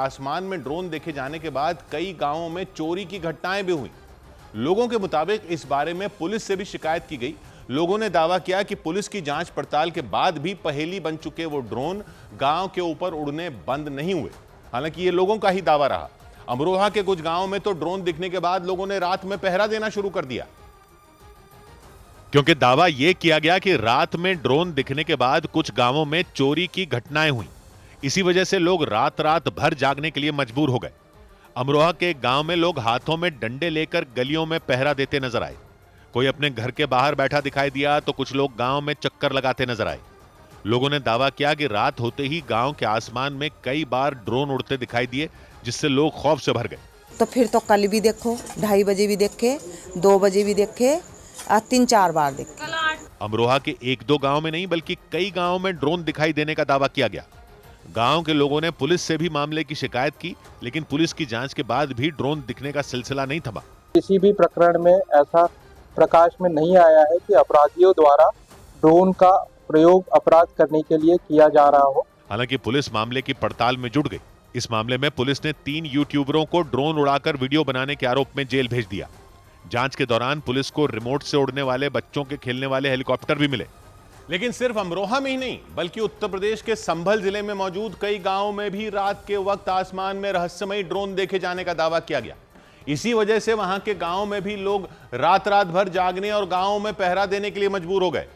आसमान में ड्रोन देखे जाने के बाद कई गांवों में चोरी की घटनाएं भी हुई। लोगों के मुताबिक इस बारे में पुलिस से भी शिकायत की गई। लोगों ने दावा किया कि पुलिस की जांच पड़ताल के बाद भी पहेली बन चुके वो ड्रोन गांव के ऊपर उड़ने बंद नहीं हुए। हालांकि ये लोगों का ही दावा रहा। अमरोहा के कुछ गांवों में तो ड्रोन दिखने के बाद लोगों ने रात में पहरा देना शुरू कर दिया, क्योंकि दावा यह किया गया कि रात में ड्रोन दिखने के बाद कुछ गांवों में चोरी की घटनाएं हुई। इसी वजह से लोग रात रात भर जागने के लिए मजबूर हो गए। अमरोहा के एक गांव में लोग हाथों में डंडे लेकर गलियों में पहरा देते नजर आए। कोई अपने घर के बाहर बैठा दिखाई दिया तो कुछ लोग गांव में चक्कर लगाते नजर आए। लोगों ने दावा किया कि रात होते ही गांव के आसमान में कई बार ड्रोन उड़ते दिखाई दिए, जिससे लोग खौफ से भर गए। तो फिर तो कल भी देखो 2:30 बजे भी देखे, 2 बजे भी देखे, 3-4 बार देखे। अमरोहा के 1-2 गांव में नहीं बल्कि कई गांवों में ड्रोन दिखाई देने का दावा किया गया। गांव के लोगों ने पुलिस से भी मामले की शिकायत की, लेकिन पुलिस की जांच के बाद भी ड्रोन दिखने का सिलसिला नहीं थमा। किसी भी प्रकरण में ऐसा प्रकाश में नहीं आया है कि अपराधियों द्वारा ड्रोन का प्रयोग अपराध करने के लिए किया जा रहा हो। हालांकि पुलिस मामले की पड़ताल में जुट गई। इस मामले में पुलिस ने 3 यूट्यूबरों को ड्रोन उड़ाकर वीडियो बनाने के आरोप में जेल भेज दिया। जांच के दौरान पुलिस को रिमोट से उड़ने वाले बच्चों के खेलने वाले हेलीकॉप्टर भी मिले। लेकिन सिर्फ अमरोहा में ही नहीं बल्कि उत्तर प्रदेश के संभल जिले में मौजूद कई गांवों में भी रात के वक्त आसमान में रहस्यमयी ड्रोन देखे जाने का दावा किया गया। इसी वजह से वहां के गांवों में भी लोग रात रात भर जागने और गांवों में पहरा देने के लिए मजबूर हो गए।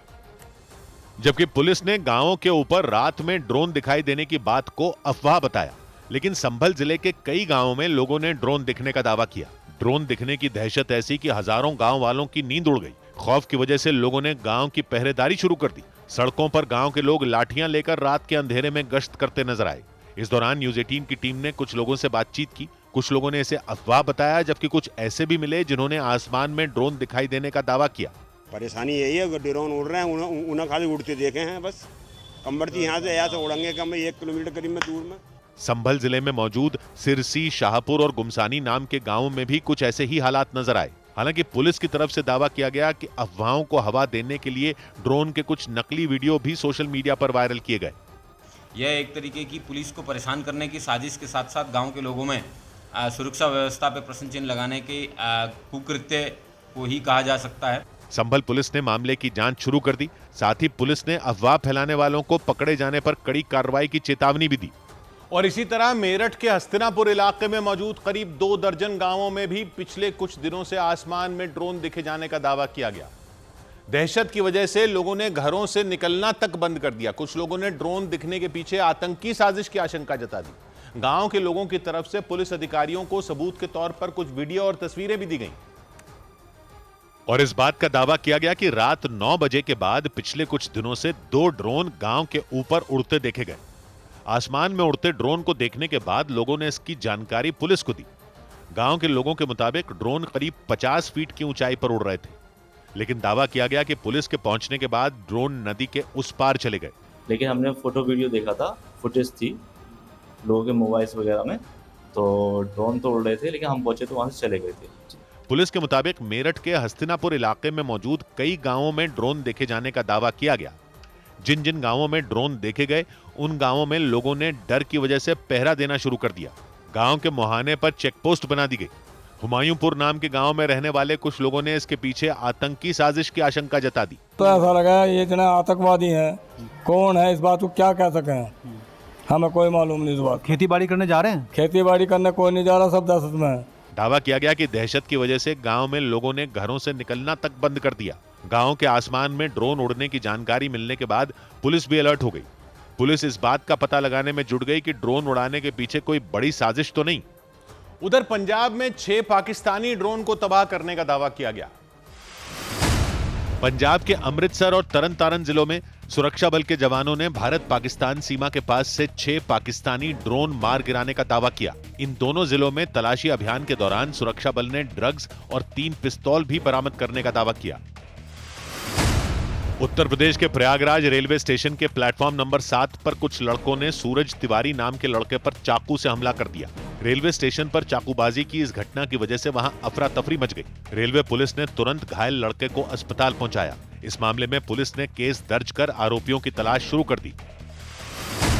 जबकि पुलिस ने गांवों के ऊपर रात में ड्रोन दिखाई देने की बात को अफवाह बताया, लेकिन संभल जिले के कई गांवों में लोगों ने ड्रोन दिखने का दावा किया। ड्रोन दिखने की दहशत ऐसी कि हजारों गांव वालों की नींद उड़ गई। खौफ की वजह से लोगों ने गांव की पहरेदारी शुरू कर दी। सड़कों पर गांव के लोग लाठियां लेकर रात के अंधेरे में गश्त करते नजर आए। इस दौरान न्यूज 18 की टीम ने कुछ लोगों से बातचीत की। कुछ लोगों ने इसे अफवाह बताया, जबकि कुछ ऐसे भी मिले जिन्होंने आसमान में ड्रोन दिखाई देने का दावा किया। परेशानी यही है, ड्रोन उड़ रहे हैं, उन्हें खाली उड़ते देखे हैं बस। कंबरती यहाँ से ऐसे उड़ेंगे कम 1 किलोमीटर करीब में दूर में। संभल जिले में मौजूद सिरसी, शाहपुर और गुमसानी नाम के गांवों में भी कुछ ऐसे ही हालात नजर आए। हालांकि पुलिस की तरफ से दावा किया गया कि अफवाहों को हवा देने के लिए ड्रोन के कुछ नकली वीडियो भी सोशल मीडिया पर वायरल किए गए। यह एक तरीके की पुलिस को परेशान करने की साजिश के साथ साथ गांव के लोगों में सुरक्षा व्यवस्था पर प्रश्न चिन्ह लगाने के कुकृत्य को ही कहा जा सकता है। संभल पुलिस ने मामले की जांच शुरू कर दी। साथ ही पुलिस ने अफवाह फैलाने वालों को पकड़े जाने पर कड़ी कार्रवाई की चेतावनी भी दी। और इसी तरह मेरठ के हस्तिनापुर इलाके में मौजूद करीब 2 दर्जन गांवों में भी पिछले कुछ दिनों से आसमान में ड्रोन दिखे जाने का दावा किया गया। दहशत की वजह से लोगों ने घरों से निकलना तक बंद कर दिया। कुछ लोगों ने ड्रोन दिखने के पीछे आतंकी साजिश की आशंका जता दी। गांव के लोगों की तरफ से पुलिस अधिकारियों को सबूत के तौर पर कुछ वीडियो और तस्वीरें भी दी गईं। और इस बात का दावा किया गया कि रात 9 बजे के बाद पिछले कुछ दिनों से 2 ड्रोन गांव के ऊपर उड़ते देखे गए। आसमान में उड़ते ड्रोन को देखने के बाद लोगों ने इसकी जानकारी पुलिस को दी। गांव के लोगों के मुताबिक ड्रोन करीब 50 फीट की ऊंचाई पर उड़ रहे थे, लेकिन दावा किया गया कि पुलिस के पहुंचने के बाद ड्रोन नदी के उस पार चले गए। लेकिन हमने फोटो वीडियो देखा था, फुटेज थी लोगों के मोबाइल वगैरह में, तो ड्रोन तो उड़ रहे थे, लेकिन हम पहुंचे तो वहां से चले गए थे। पुलिस के मुताबिक मेरठ के हस्तिनापुर इलाके में मौजूद कई गांवों में ड्रोन देखे जाने का दावा किया गया। जिन जिन गांवों में ड्रोन देखे गए उन गांवों में लोगों ने डर की वजह से पहरा देना शुरू कर दिया। गांव के मुहाने पर चेकपोस्ट बना दी गई। हुमायूंपुर नाम के गांव में रहने वाले कुछ लोगों ने इसके पीछे आतंकी साजिश की आशंका जता दी। तो ऐसा लगा ये इतना आतंकवादी है, कौन है इस बात को क्या कह सके, हमें कोई मालूम नहीं इस बात। खेती बाड़ी करने जा रहे हैं? खेती बाड़ी करने कोई नहीं जा रहा, सब दहशत में है। दावा किया गया कि दहशत की वजह से गांव में लोगों ने घरों से निकलना तक बंद कर दिया। गांव के आसमान में ड्रोन उड़ने की जानकारी मिलने के बाद पुलिस भी अलर्ट हो गई। पुलिस इस बात का पता लगाने में जुट गई कि ड्रोन उड़ाने के पीछे कोई बड़ी साजिश तो नहीं। उधर पंजाब में 6 पाकिस्तानी ड्रोन को तबाह करने का दावा किया गया। पंजाब के अमृतसर और तरन तारन जिलों में सुरक्षा बल के जवानों ने भारत पाकिस्तान सीमा के पास से 6 पाकिस्तानी ड्रोन मार गिराने का दावा किया। इन दोनों जिलों में तलाशी अभियान के दौरान सुरक्षा बल ने ड्रग्स और 3 पिस्तौल भी बरामद करने का दावा किया। उत्तर प्रदेश के प्रयागराज रेलवे स्टेशन के प्लेटफॉर्म नंबर 7 पर कुछ लड़कों ने सूरज तिवारी नाम के लड़के पर चाकू से हमला कर दिया। रेलवे स्टेशन पर चाकूबाजी की इस घटना की वजह से वहां अफरा तफरी मच गई। रेलवे पुलिस ने तुरंत घायल लड़के को अस्पताल पहुंचाया। इस मामले में पुलिस ने केस दर्ज कर आरोपियों की तलाश शुरू कर दी।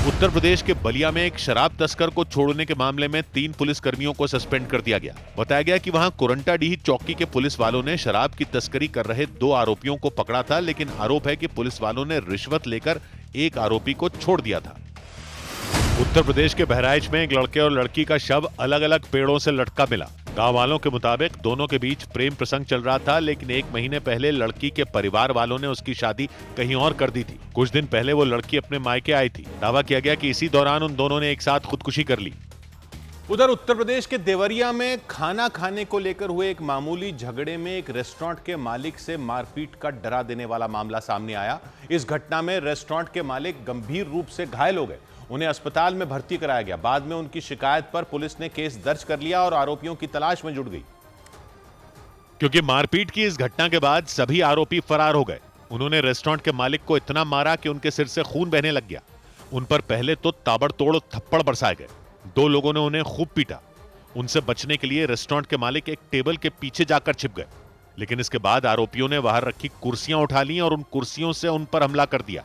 उत्तर प्रदेश के बलिया में एक शराब तस्कर को छोड़ने के मामले में 3 पुलिसकर्मियों को सस्पेंड कर दिया गया। बताया गया कि वहां कोरंटाडीह चौकी के पुलिस वालों ने शराब की तस्करी कर रहे 2 आरोपियों को पकड़ा था, लेकिन आरोप है कि पुलिस वालों ने रिश्वत लेकर एक आरोपी को छोड़ दिया था। उत्तर प्रदेश के बहराइच में एक लड़के और लड़की का शव अलग अलग पेड़ों से लटका मिला। गांव वालों के मुताबिक दोनों के बीच प्रेम प्रसंग चल रहा था, लेकिन 1 महीने पहले लड़की के परिवार वालों ने उसकी शादी कहीं और कर दी थी। कुछ दिन पहले वो लड़की अपने मायके आई थी। दावा किया गया कि इसी दौरान उन दोनों ने एक साथ खुदकुशी कर ली। उधर उत्तर प्रदेश के देवरिया में खाना खाने को लेकर हुए एक मामूली झगड़े में एक रेस्टोरेंट के मालिक से मारपीट का डरा देने वाला मामला सामने आया। इस घटना में रेस्टोरेंट के मालिक गंभीर रूप से घायल हो गए। उन्हें अस्पताल में भर्ती कराया गया। बाद में उनकी शिकायत पर पुलिस ने केस दर्ज कर लिया और आरोपियों की तलाश में जुट गई। क्योंकि मारपीट की इस घटना के बाद सभी आरोपी फरार हो गए। उन्होंने रेस्टोरेंट के मालिक को इतना मारा कि उनके सिर से खून बहने लग गया। उन पर पहले तो ताबड़तोड़ थप्पड़ बरसाए गए। 2 लोगों ने उन्हें खूब पीटा। उनसे बचने के लिए रेस्टोरेंट के मालिक एक टेबल के पीछे जाकर छिप गए, लेकिन इसके बाद आरोपियों ने बाहर रखी कुर्सियां उठा ली और उन कुर्सियों से उन पर हमला कर दिया।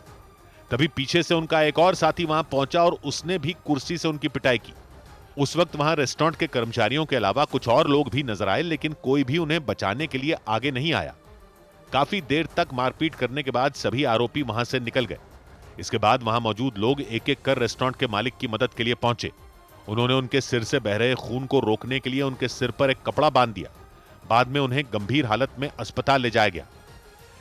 तभी पीछे से उनका एक और साथी वहां पहुंचा और उसने भी कुर्सी से उनकी पिटाई की। उस वक्त वहां रेस्टोरेंट के कर्मचारियों के अलावा कुछ और लोग भी नजर आए, लेकिन कोई भी उन्हें बचाने के लिए आगे नहीं आया। काफी देर तक मारपीट करने के बाद सभी आरोपी वहां से निकल गए। इसके बाद वहां मौजूद लोग एक एक कर रेस्टोरेंट के मालिक की मदद के लिए पहुंचे। उन्होंने उनके सिर से बह रहे खून को रोकने के लिए उनके सिर पर एक कपड़ा बांध दिया। बाद में उन्हें गंभीर हालत में अस्पताल ले जाया गया।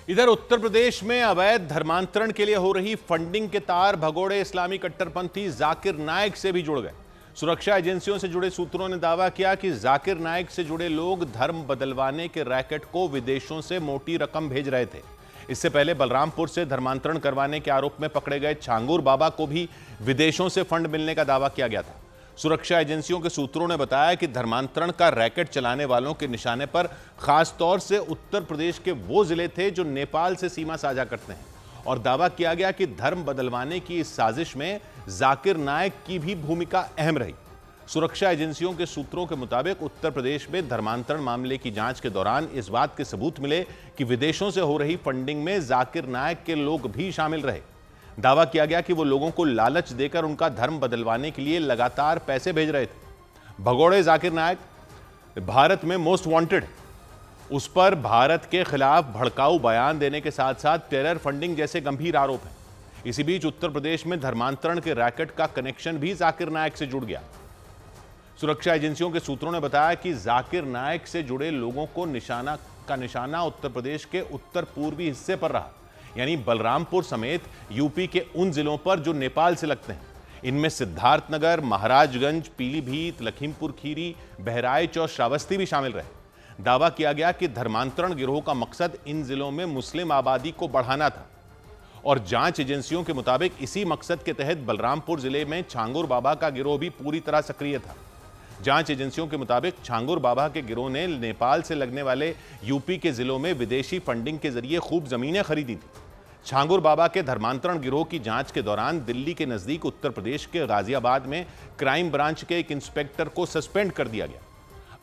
इधर उत्तर प्रदेश में अवैध धर्मांतरण के लिए हो रही फंडिंग के तार भगोड़े इस्लामी कट्टरपंथी जाकिर नायक से भी जुड़ गए। सुरक्षा एजेंसियों से जुड़े सूत्रों ने दावा किया कि जाकिर नायक से जुड़े लोग धर्म बदलवाने के रैकेट को विदेशों से मोटी रकम भेज रहे थे। इससे पहले बलरामपुर से धर्मांतरण करवाने के आरोप में पकड़े गए छांगुर बाबा को भी विदेशों से फंड मिलने का दावा किया गया था। सुरक्षा एजेंसियों के सूत्रों ने बताया कि धर्मांतरण का रैकेट चलाने वालों के निशाने पर खास तौर से उत्तर प्रदेश के वो जिले थे जो नेपाल से सीमा साझा करते हैं, और दावा किया गया कि धर्म बदलवाने की इस साजिश में जाकिर नायक की भी भूमिका अहम रही। सुरक्षा एजेंसियों के सूत्रों के मुताबिक उत्तर प्रदेश में धर्मांतरण मामले की जांच के दौरान इस बात के सबूत मिले कि विदेशों से हो रही फंडिंग में जाकिर नायक के लोग भी शामिल रहे। दावा किया गया कि वो लोगों को लालच देकर उनका धर्म बदलवाने के लिए लगातार पैसे भेज रहे थे। भगोड़े जाकिर नायक भारत में मोस्ट वांटेड है। उस पर भारत के खिलाफ भड़काऊ बयान देने के साथ साथ टेरर फंडिंग जैसे गंभीर आरोप हैं। इसी बीच उत्तर प्रदेश में धर्मांतरण के रैकेट का कनेक्शन भी जाकिर नायक से जुड़ गया। सुरक्षा एजेंसियों के सूत्रों ने बताया कि जाकिर नायक से जुड़े लोगों को निशाना उत्तर प्रदेश के उत्तर पूर्वी हिस्से पर रहा, यानी बलरामपुर समेत यूपी के उन जिलों पर जो नेपाल से लगते हैं। इनमें सिद्धार्थनगर, महाराजगंज, पीलीभीत, लखीमपुर खीरी, बहराइच और श्रावस्ती भी शामिल रहे। दावा किया गया कि धर्मांतरण गिरोह का मकसद इन जिलों में मुस्लिम आबादी को बढ़ाना था, और जांच एजेंसियों के मुताबिक इसी मकसद के तहत बलरामपुर जिले में छांगुर बाबा का गिरोह भी पूरी तरह सक्रिय था। जांच एजेंसियों के मुताबिक छांगुर बाबा के गिरोह ने नेपाल से लगने वाले यूपी के जिलों में विदेशी फंडिंग के जरिए खूब जमीनें खरीदी थी। छांगुर बाबा के धर्मांतरण गिरोह की जांच के दौरान दिल्ली के नजदीक उत्तर प्रदेश के गाजियाबाद में क्राइम ब्रांच के एक इंस्पेक्टर को सस्पेंड कर दिया गया।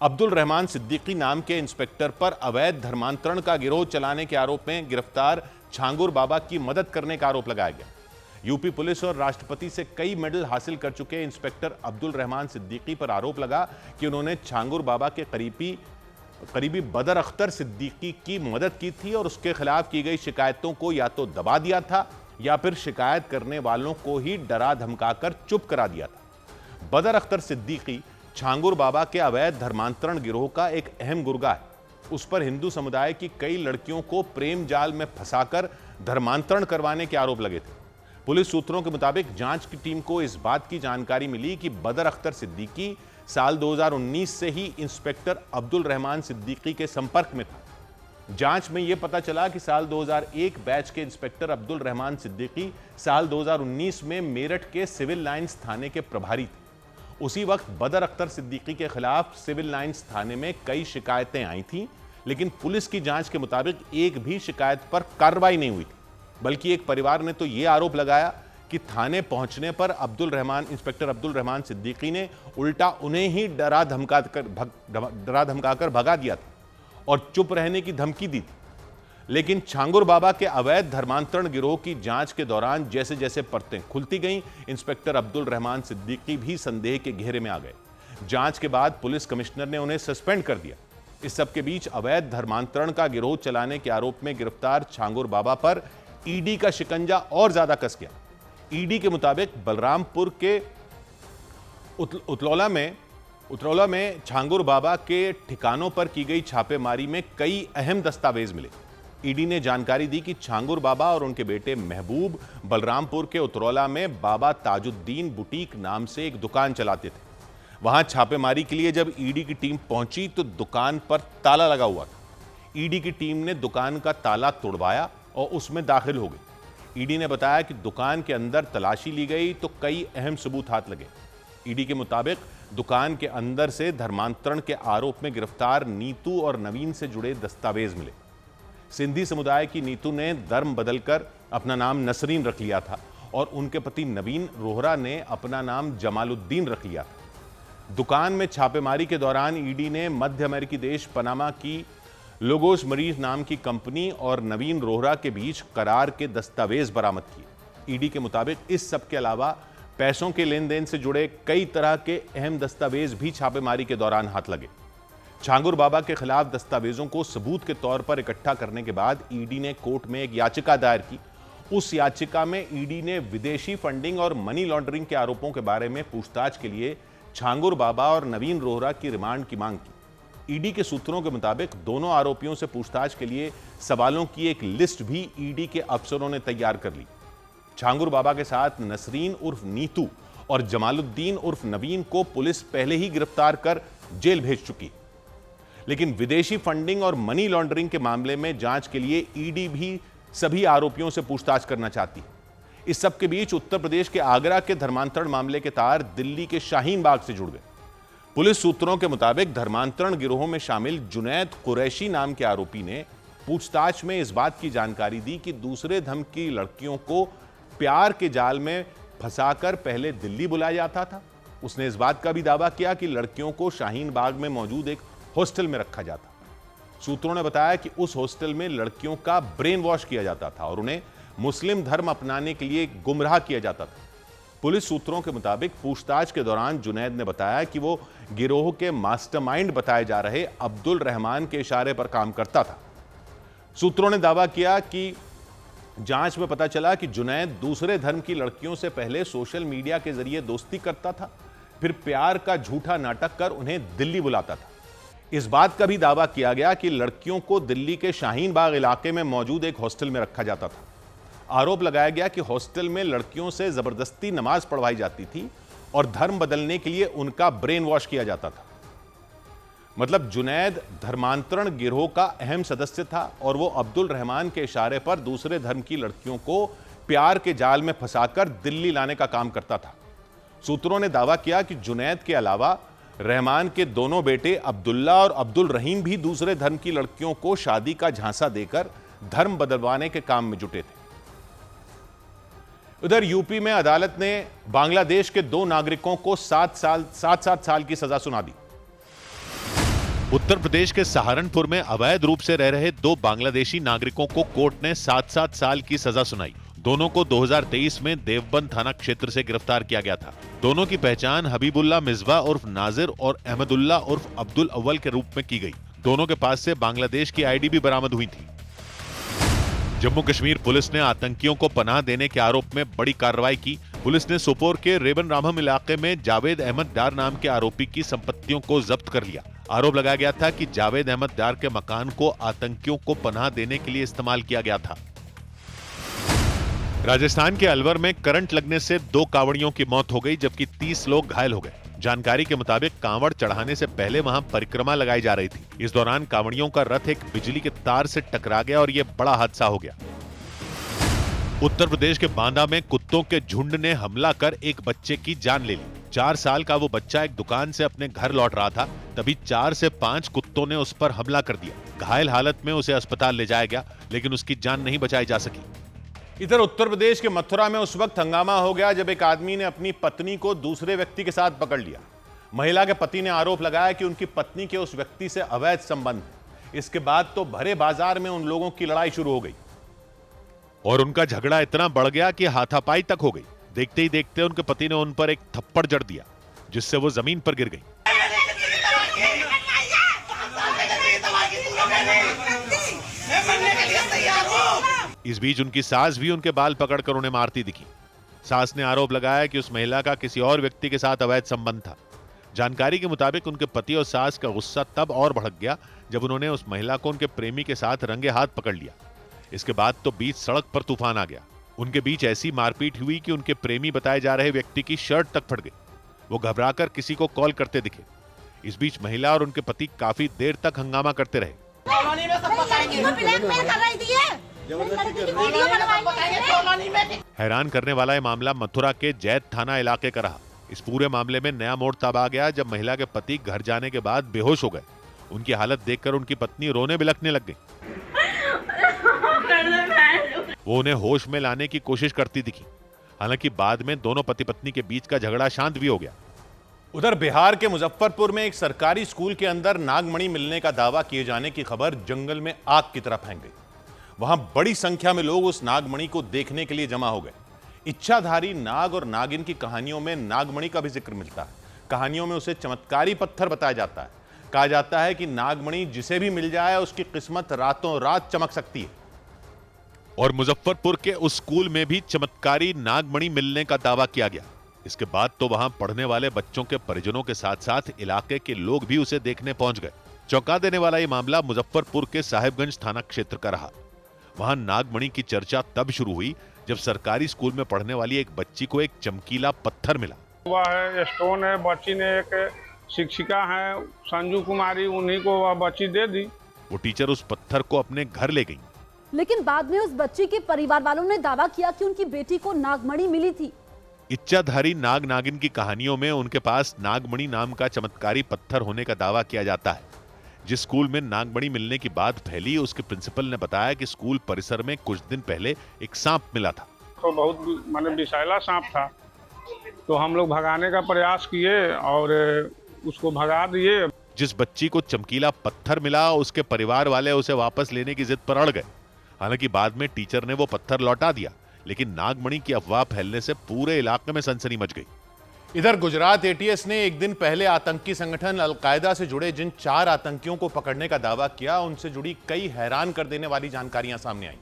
अब्दुल रहमान सिद्दीकी नाम के इंस्पेक्टर पर अवैध धर्मांतरण का गिरोह चलाने के आरोप में गिरफ्तार छांगुर बाबा की मदद करने का आरोप लगाया गया। यूपी पुलिस और राष्ट्रपति से कई मेडल हासिल कर चुके इंस्पेक्टर अब्दुल रहमान सिद्दीकी पर आरोप लगा कि उन्होंने छांगुर बाबा के करीबी बदर अख्तर सिद्दीकी की मदद की थी और उसके खिलाफ की गई शिकायतों को या तो दबा दिया था या फिर शिकायत करने वालों को ही डरा धमकाकर चुप करा दिया था। बदर अख्तर सिद्दीकी छांगुर बाबा के अवैध धर्मांतरण गिरोह का एक अहम गुर्गा है। उस पर हिंदू समुदाय की कई लड़कियों को प्रेम जाल में फंसाकर धर्मांतरण करवाने के आरोप लगे थे। पुलिस सूत्रों के मुताबिक जांच की टीम को इस बात की जानकारी मिली कि बदर अख्तर सिद्दीकी साल 2019 से ही इंस्पेक्टर अब्दुल रहमान सिद्दीकी के संपर्क में था। जांच में यह पता चला कि साल 2001 बैच के इंस्पेक्टर अब्दुल रहमान सिद्दीकी साल 2019 में मेरठ के सिविल लाइंस थाने के प्रभारी थे। उसी वक्त बदर अख्तर सिद्दीकी के खिलाफ सिविल लाइंस थाने में कई शिकायतें आई थीं, लेकिन पुलिस की जांच के मुताबिक एक भी शिकायत पर कार्रवाई नहीं हुई थी। बल्कि एक परिवार ने तो यह आरोप लगाया कि थाने पहुंचने पर इंस्पेक्टर अब्दुल रहमान सिद्दीकी ने उल्टा उन्हें ही डरा धमकाकर भगा दिया था और चुप रहने की धमकी दी थी। लेकिन छांगुर बाबा के अवैध धर्मांतरण गिरोह की जांच के दौरान जैसे जैसे परतें खुलती गईं, इंस्पेक्टर अब्दुल रहमान सिद्दीकी भी संदेह के घेरे में आ गए। जांच के बाद पुलिस कमिश्नर ने उन्हें सस्पेंड कर दिया। इस सब के बीच अवैध धर्मांतरण का गिरोह चलाने के आरोप में गिरफ्तार छांगुर बाबा पर ईडी का शिकंजा और ज्यादा कस गया। ईडी के मुताबिक बलरामपुर के उतरौला में छांगुर बाबा के ठिकानों पर की गई छापेमारी में कई अहम दस्तावेज मिले। ईडी ने जानकारी दी कि छांगुर बाबा और उनके बेटे महबूब बलरामपुर के उतरौला में बाबा ताजुद्दीन बुटीक नाम से एक दुकान चलाते थे। वहां छापेमारी के लिए जब ईडी की टीम पहुंची तो दुकान पर ताला लगा हुआ था। ईडी की टीम ने दुकान का ताला तोड़वाया और उसमें दाखिल हो गई। ईडी ने बताया कि दुकान के अंदर तलाशी ली गई तो कई अहम सबूत हाथ लगे। ईडी के मुताबिक दुकान के अंदर से धर्मांतरण के आरोप में गिरफ्तार नीतू और नवीन से जुड़े दस्तावेज मिले। सिंधी समुदाय की नीतू ने धर्म बदलकर अपना नाम नसरीन रख लिया था और उनके पति नवीन रोहरा ने अपना नाम जमालुद्दीन रख लिया था। दुकान में छापेमारी के दौरान ईडी ने मध्य अमेरिकी देश पनामा की लोगोस मरीज नाम की कंपनी और नवीन रोहरा के बीच करार के दस्तावेज बरामद किए। ईडी के मुताबिक इस सब के अलावा पैसों के लेन देन से जुड़े कई तरह के अहम दस्तावेज भी छापेमारी के दौरान हाथ लगे। छांगुर बाबा के खिलाफ दस्तावेजों को सबूत के तौर पर इकट्ठा करने के बाद ईडी ने कोर्ट में एक याचिका दायर की। उस याचिका में ईडी ने विदेशी फंडिंग और मनी लॉन्ड्रिंग के आरोपों के बारे में पूछताछ के लिए छांगुर बाबा और नवीन रोहरा की रिमांड की मांग की। ईडी के सूत्रों के मुताबिक दोनों आरोपियों से पूछताछ के लिए सवालों की एक लिस्ट भी ईडी के अफसरों ने तैयार कर ली। छांगुर बाबा के साथ नसरीन उर्फ नीतू और जमालुद्दीन उर्फ नवीन को पुलिस पहले ही गिरफ्तार कर जेल भेज चुकी, लेकिन विदेशी फंडिंग और मनी लॉन्ड्रिंग के मामले में जांच के लिए ईडी भी सभी आरोपियों से पूछताछ करना चाहती है। इस सब के बीच उत्तर प्रदेश के आगरा के धर्मांतरण मामले के तार दिल्ली के शाहीन बाग से जुड़ गए। पुलिस सूत्रों के मुताबिक धर्मांतरण गिरोह में शामिल जुनैद कुरैशी नाम के आरोपी ने पूछताछ में इस बात की जानकारी दी कि दूसरे धर्म की लड़कियों को प्यार के जाल में फंसाकर पहले दिल्ली बुलाया जाता था। उसने इस बात का भी दावा किया कि लड़कियों को शाहीन बाग में मौजूद एक हॉस्टल में रखा जाता। सूत्रों ने बताया कि उस हॉस्टल में लड़कियों का ब्रेन वॉश किया जाता था और उन्हें मुस्लिम धर्म अपनाने के लिए गुमराह किया जाता था। पुलिस सूत्रों के मुताबिक पूछताछ के दौरान जुनैद ने बताया कि वो गिरोह के मास्टरमाइंड बताए जा रहे अब्दुल रहमान के इशारे पर काम करता था। सूत्रों ने दावा किया कि जांच में पता चला कि जुनैद दूसरे धर्म की लड़कियों से पहले सोशल मीडिया के जरिए दोस्ती करता था, फिर प्यार का झूठा नाटक कर उन्हें दिल्ली बुलाता था। इस बात का भी दावा किया गया कि लड़कियों को दिल्ली के शाहीन बाग इलाके में मौजूद एक हॉस्टल में रखा जाता था। आरोप लगाया गया कि हॉस्टल में लड़कियों से जबरदस्ती नमाज पढ़वाई जाती थी और धर्म बदलने के लिए उनका ब्रेन वॉश किया जाता था। मतलब जुनैद धर्मांतरण गिरोह का अहम सदस्य था और वो अब्दुल रहमान के इशारे पर दूसरे धर्म की लड़कियों को प्यार के जाल में फंसाकर दिल्ली लाने का काम करता था। सूत्रों ने दावा किया कि जुनैद के अलावा रहमान के दोनों बेटे अब्दुल्ला और अब्दुल रहीम भी दूसरे धर्म की लड़कियों को शादी का झांसा देकर धर्म बदलवाने के काम में जुटे थे। उधर यूपी में अदालत ने बांग्लादेश के 2 नागरिकों को 7 साल की सजा सुना दी। उत्तर प्रदेश के सहारनपुर में अवैध रूप से रह रहे 2 बांग्लादेशी नागरिकों को कोर्ट ने 7 साल की सजा सुनाई। दोनों को 2023 में देवबंद थाना क्षेत्र से गिरफ्तार किया गया था। दोनों की पहचान हबीबुल्ला मिजवा उर्फ नाजिर और अहमदुल्ला उर्फ अब्दुल अव्वल के रूप में की गई। दोनों के पास से बांग्लादेश की आईडी भी बरामद हुई थी। जम्मू कश्मीर पुलिस ने आतंकियों को पनाह देने के आरोप में बड़ी कार्रवाई की। पुलिस ने सोपोर के रेबन रामम इलाके में जावेद अहमद डार नाम के आरोपी की संपत्तियों को जब्त कर लिया। आरोप लगाया गया था कि जावेद अहमद डार के मकान को आतंकियों को पनाह देने के लिए इस्तेमाल किया गया था। राजस्थान के अलवर में करंट लगने से 2 कांवड़ियों की मौत हो गई, जबकि 30 लोग घायल हो गए। जानकारी के मुताबिक कांवड़ चढ़ाने से पहले वहां परिक्रमा लगाई जा रही थी। इस दौरान कांवड़ियों का रथ एक बिजली के तार से टकरा गया और यह बड़ा हादसा हो गया। उत्तर प्रदेश के बांदा में कुत्तों के झुंड ने हमला कर एक बच्चे की जान ले ली। 4 साल का वो बच्चा एक दुकान से अपने घर लौट रहा था, तभी 4 से 5 कुत्तों ने उस पर हमला कर दिया। घायल हालत में उसे अस्पताल ले जाया गया, लेकिन उसकी जान नहीं बचाई जा सकी। इधर उत्तर प्रदेश के मथुरा में उस वक्त हंगामा हो गया जब एक आदमी ने अपनी पत्नी को दूसरे व्यक्ति के साथ पकड़ लिया। महिला के पति ने आरोप लगाया कि उनकी पत्नी के उस व्यक्ति से अवैध संबंध है। इसके बाद तो भरे बाजार में उन लोगों की लड़ाई शुरू हो गई और उनका झगड़ा इतना बढ़ गया कि हाथापाई तक हो गई। देखते ही देखते उनके पति ने उन पर एक थप्पड़ जड़ दिया, जिससे वो जमीन पर गिर गई। इस बीच उनकी सास भी उनके बाल पकड़कर उन्हें मारती दिखी। सास ने आरोप लगाया कि उस महिला का किसी और व्यक्ति के साथ अवैध संबंध था। जानकारी के मुताबिक उनके पति और सास का गुस्सा तब और भड़क गया जब उन्होंने उस महिला को उनके प्रेमी के साथ रंगे हाथ पकड़ लिया। इसके बाद तो बीच सड़क पर तूफान आ गया। उनके बीच ऐसी मारपीट हुई कि उनके प्रेमी बताए जा रहे व्यक्ति की शर्ट तक फट गई। वो घबराकर किसी को कॉल करते दिखे। इस बीच महिला और उनके पति काफी देर तक हंगामा करते रहे। हैरान करने वाला यह मामला मथुरा के जैत थाना इलाके का रहा। इस पूरे मामले में नया मोड़ तब आ गया जब महिला के पति घर जाने के बाद बेहोश हो गए। उनकी हालत देखकर उनकी पत्नी रोने बिलखने लग गई। वो उन्हें होश में लाने की कोशिश करती दिखी। हालांकि बाद में दोनों पति पत्नी के बीच का झगड़ा शांत भी हो गया। उधर बिहार के मुजफ्फरपुर में एक सरकारी स्कूल के अंदर नागमणि मिलने का दावा किए जाने की खबर जंगल में आग की तरह फैल गई। वहां बड़ी संख्या में लोग उस नागमणि को देखने के लिए जमा हो गए। इच्छाधारी नाग और नागिन की कहानियों में नागमणि का भी जिक्र मिलता है। कहानियों में उसे चमत्कारी पत्थर बताया जाता है। कहा जाता है कि नागमणि जिसे भी मिल जाए उसकी किस्मत रातों रात चमक सकती है। और मुजफ्फरपुर के उस स्कूल में भी चमत्कारी नागमणि मिलने का दावा किया गया। इसके बाद तो वहां पढ़ने वाले बच्चों के परिजनों के साथ साथ इलाके के लोग भी उसे देखने पहुंच गए। चौंका देने वाला यह मामला मुजफ्फरपुर के साहिबगंज थाना क्षेत्र का रहा। वहां नागमणि की चर्चा तब शुरू हुई जब सरकारी स्कूल में पढ़ने वाली एक बच्ची को एक चमकीला पत्थर मिला। वह स्टोन है, बच्ची ने एक शिक्षिका है संजू कुमारी, उन्हीं को वह बच्ची दे दी। वो टीचर उस पत्थर को अपने घर ले गई। लेकिन बाद में उस बच्ची के परिवार वालों ने दावा किया कि उनकी बेटी को नागमणि मिली थी। इच्छाधारी नाग नागिन की कहानियों में उनके पास नागमणि नाम का चमत्कारी पत्थर होने का दावा किया जाता है। जिस स्कूल में नागमणि मिलने की बात फैली, उसके प्रिंसिपल ने बताया कि स्कूल परिसर में कुछ दिन पहले एक सांप मिला था। तो बहुत माने विषैला सांप था, तो हम लोग भगाने का प्रयास किए और उसको भगा दिए। जिस बच्ची को चमकीला पत्थर मिला, उसके परिवार वाले उसे वापस लेने की जिद पर अड़ गए। हालांकि बाद में टीचर ने वो पत्थर लौटा दिया, लेकिन नागमणि की अफवाह फैलने से पूरे इलाके में सनसनी मच गई। इधर गुजरात एटीएस ने एक दिन पहले आतंकी संगठन अलकायदा से जुड़े जिन 4 आतंकियों को पकड़ने का दावा किया, उनसे जुड़ी कई हैरान कर देने वाली जानकारियां सामने आई।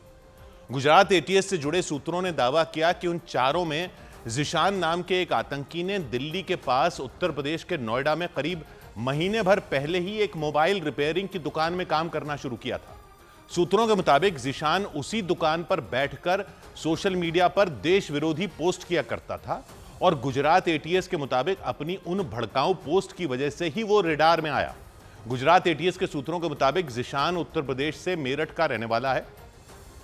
गुजरात एटीएस से जुड़े सूत्रों ने दावा किया कि उन चारों में जिशान नाम के एक आतंकी ने दिल्ली के पास उत्तर प्रदेश के नोएडा में करीब महीने भर पहले ही एक मोबाइल रिपेयरिंग की दुकान में काम करना शुरू किया था। सूत्रों के मुताबिक जिशान उसी दुकान पर बैठकर सोशल मीडिया पर देश विरोधी पोस्ट किया करता था और गुजरात एटीएस के मुताबिक अपनी उन भड़काऊ पोस्ट की वजह से ही वो रेडार में आया। गुजरात एटीएस के सूत्रों के मुताबिक जिशान उत्तर प्रदेश से मेरठ का रहने वाला है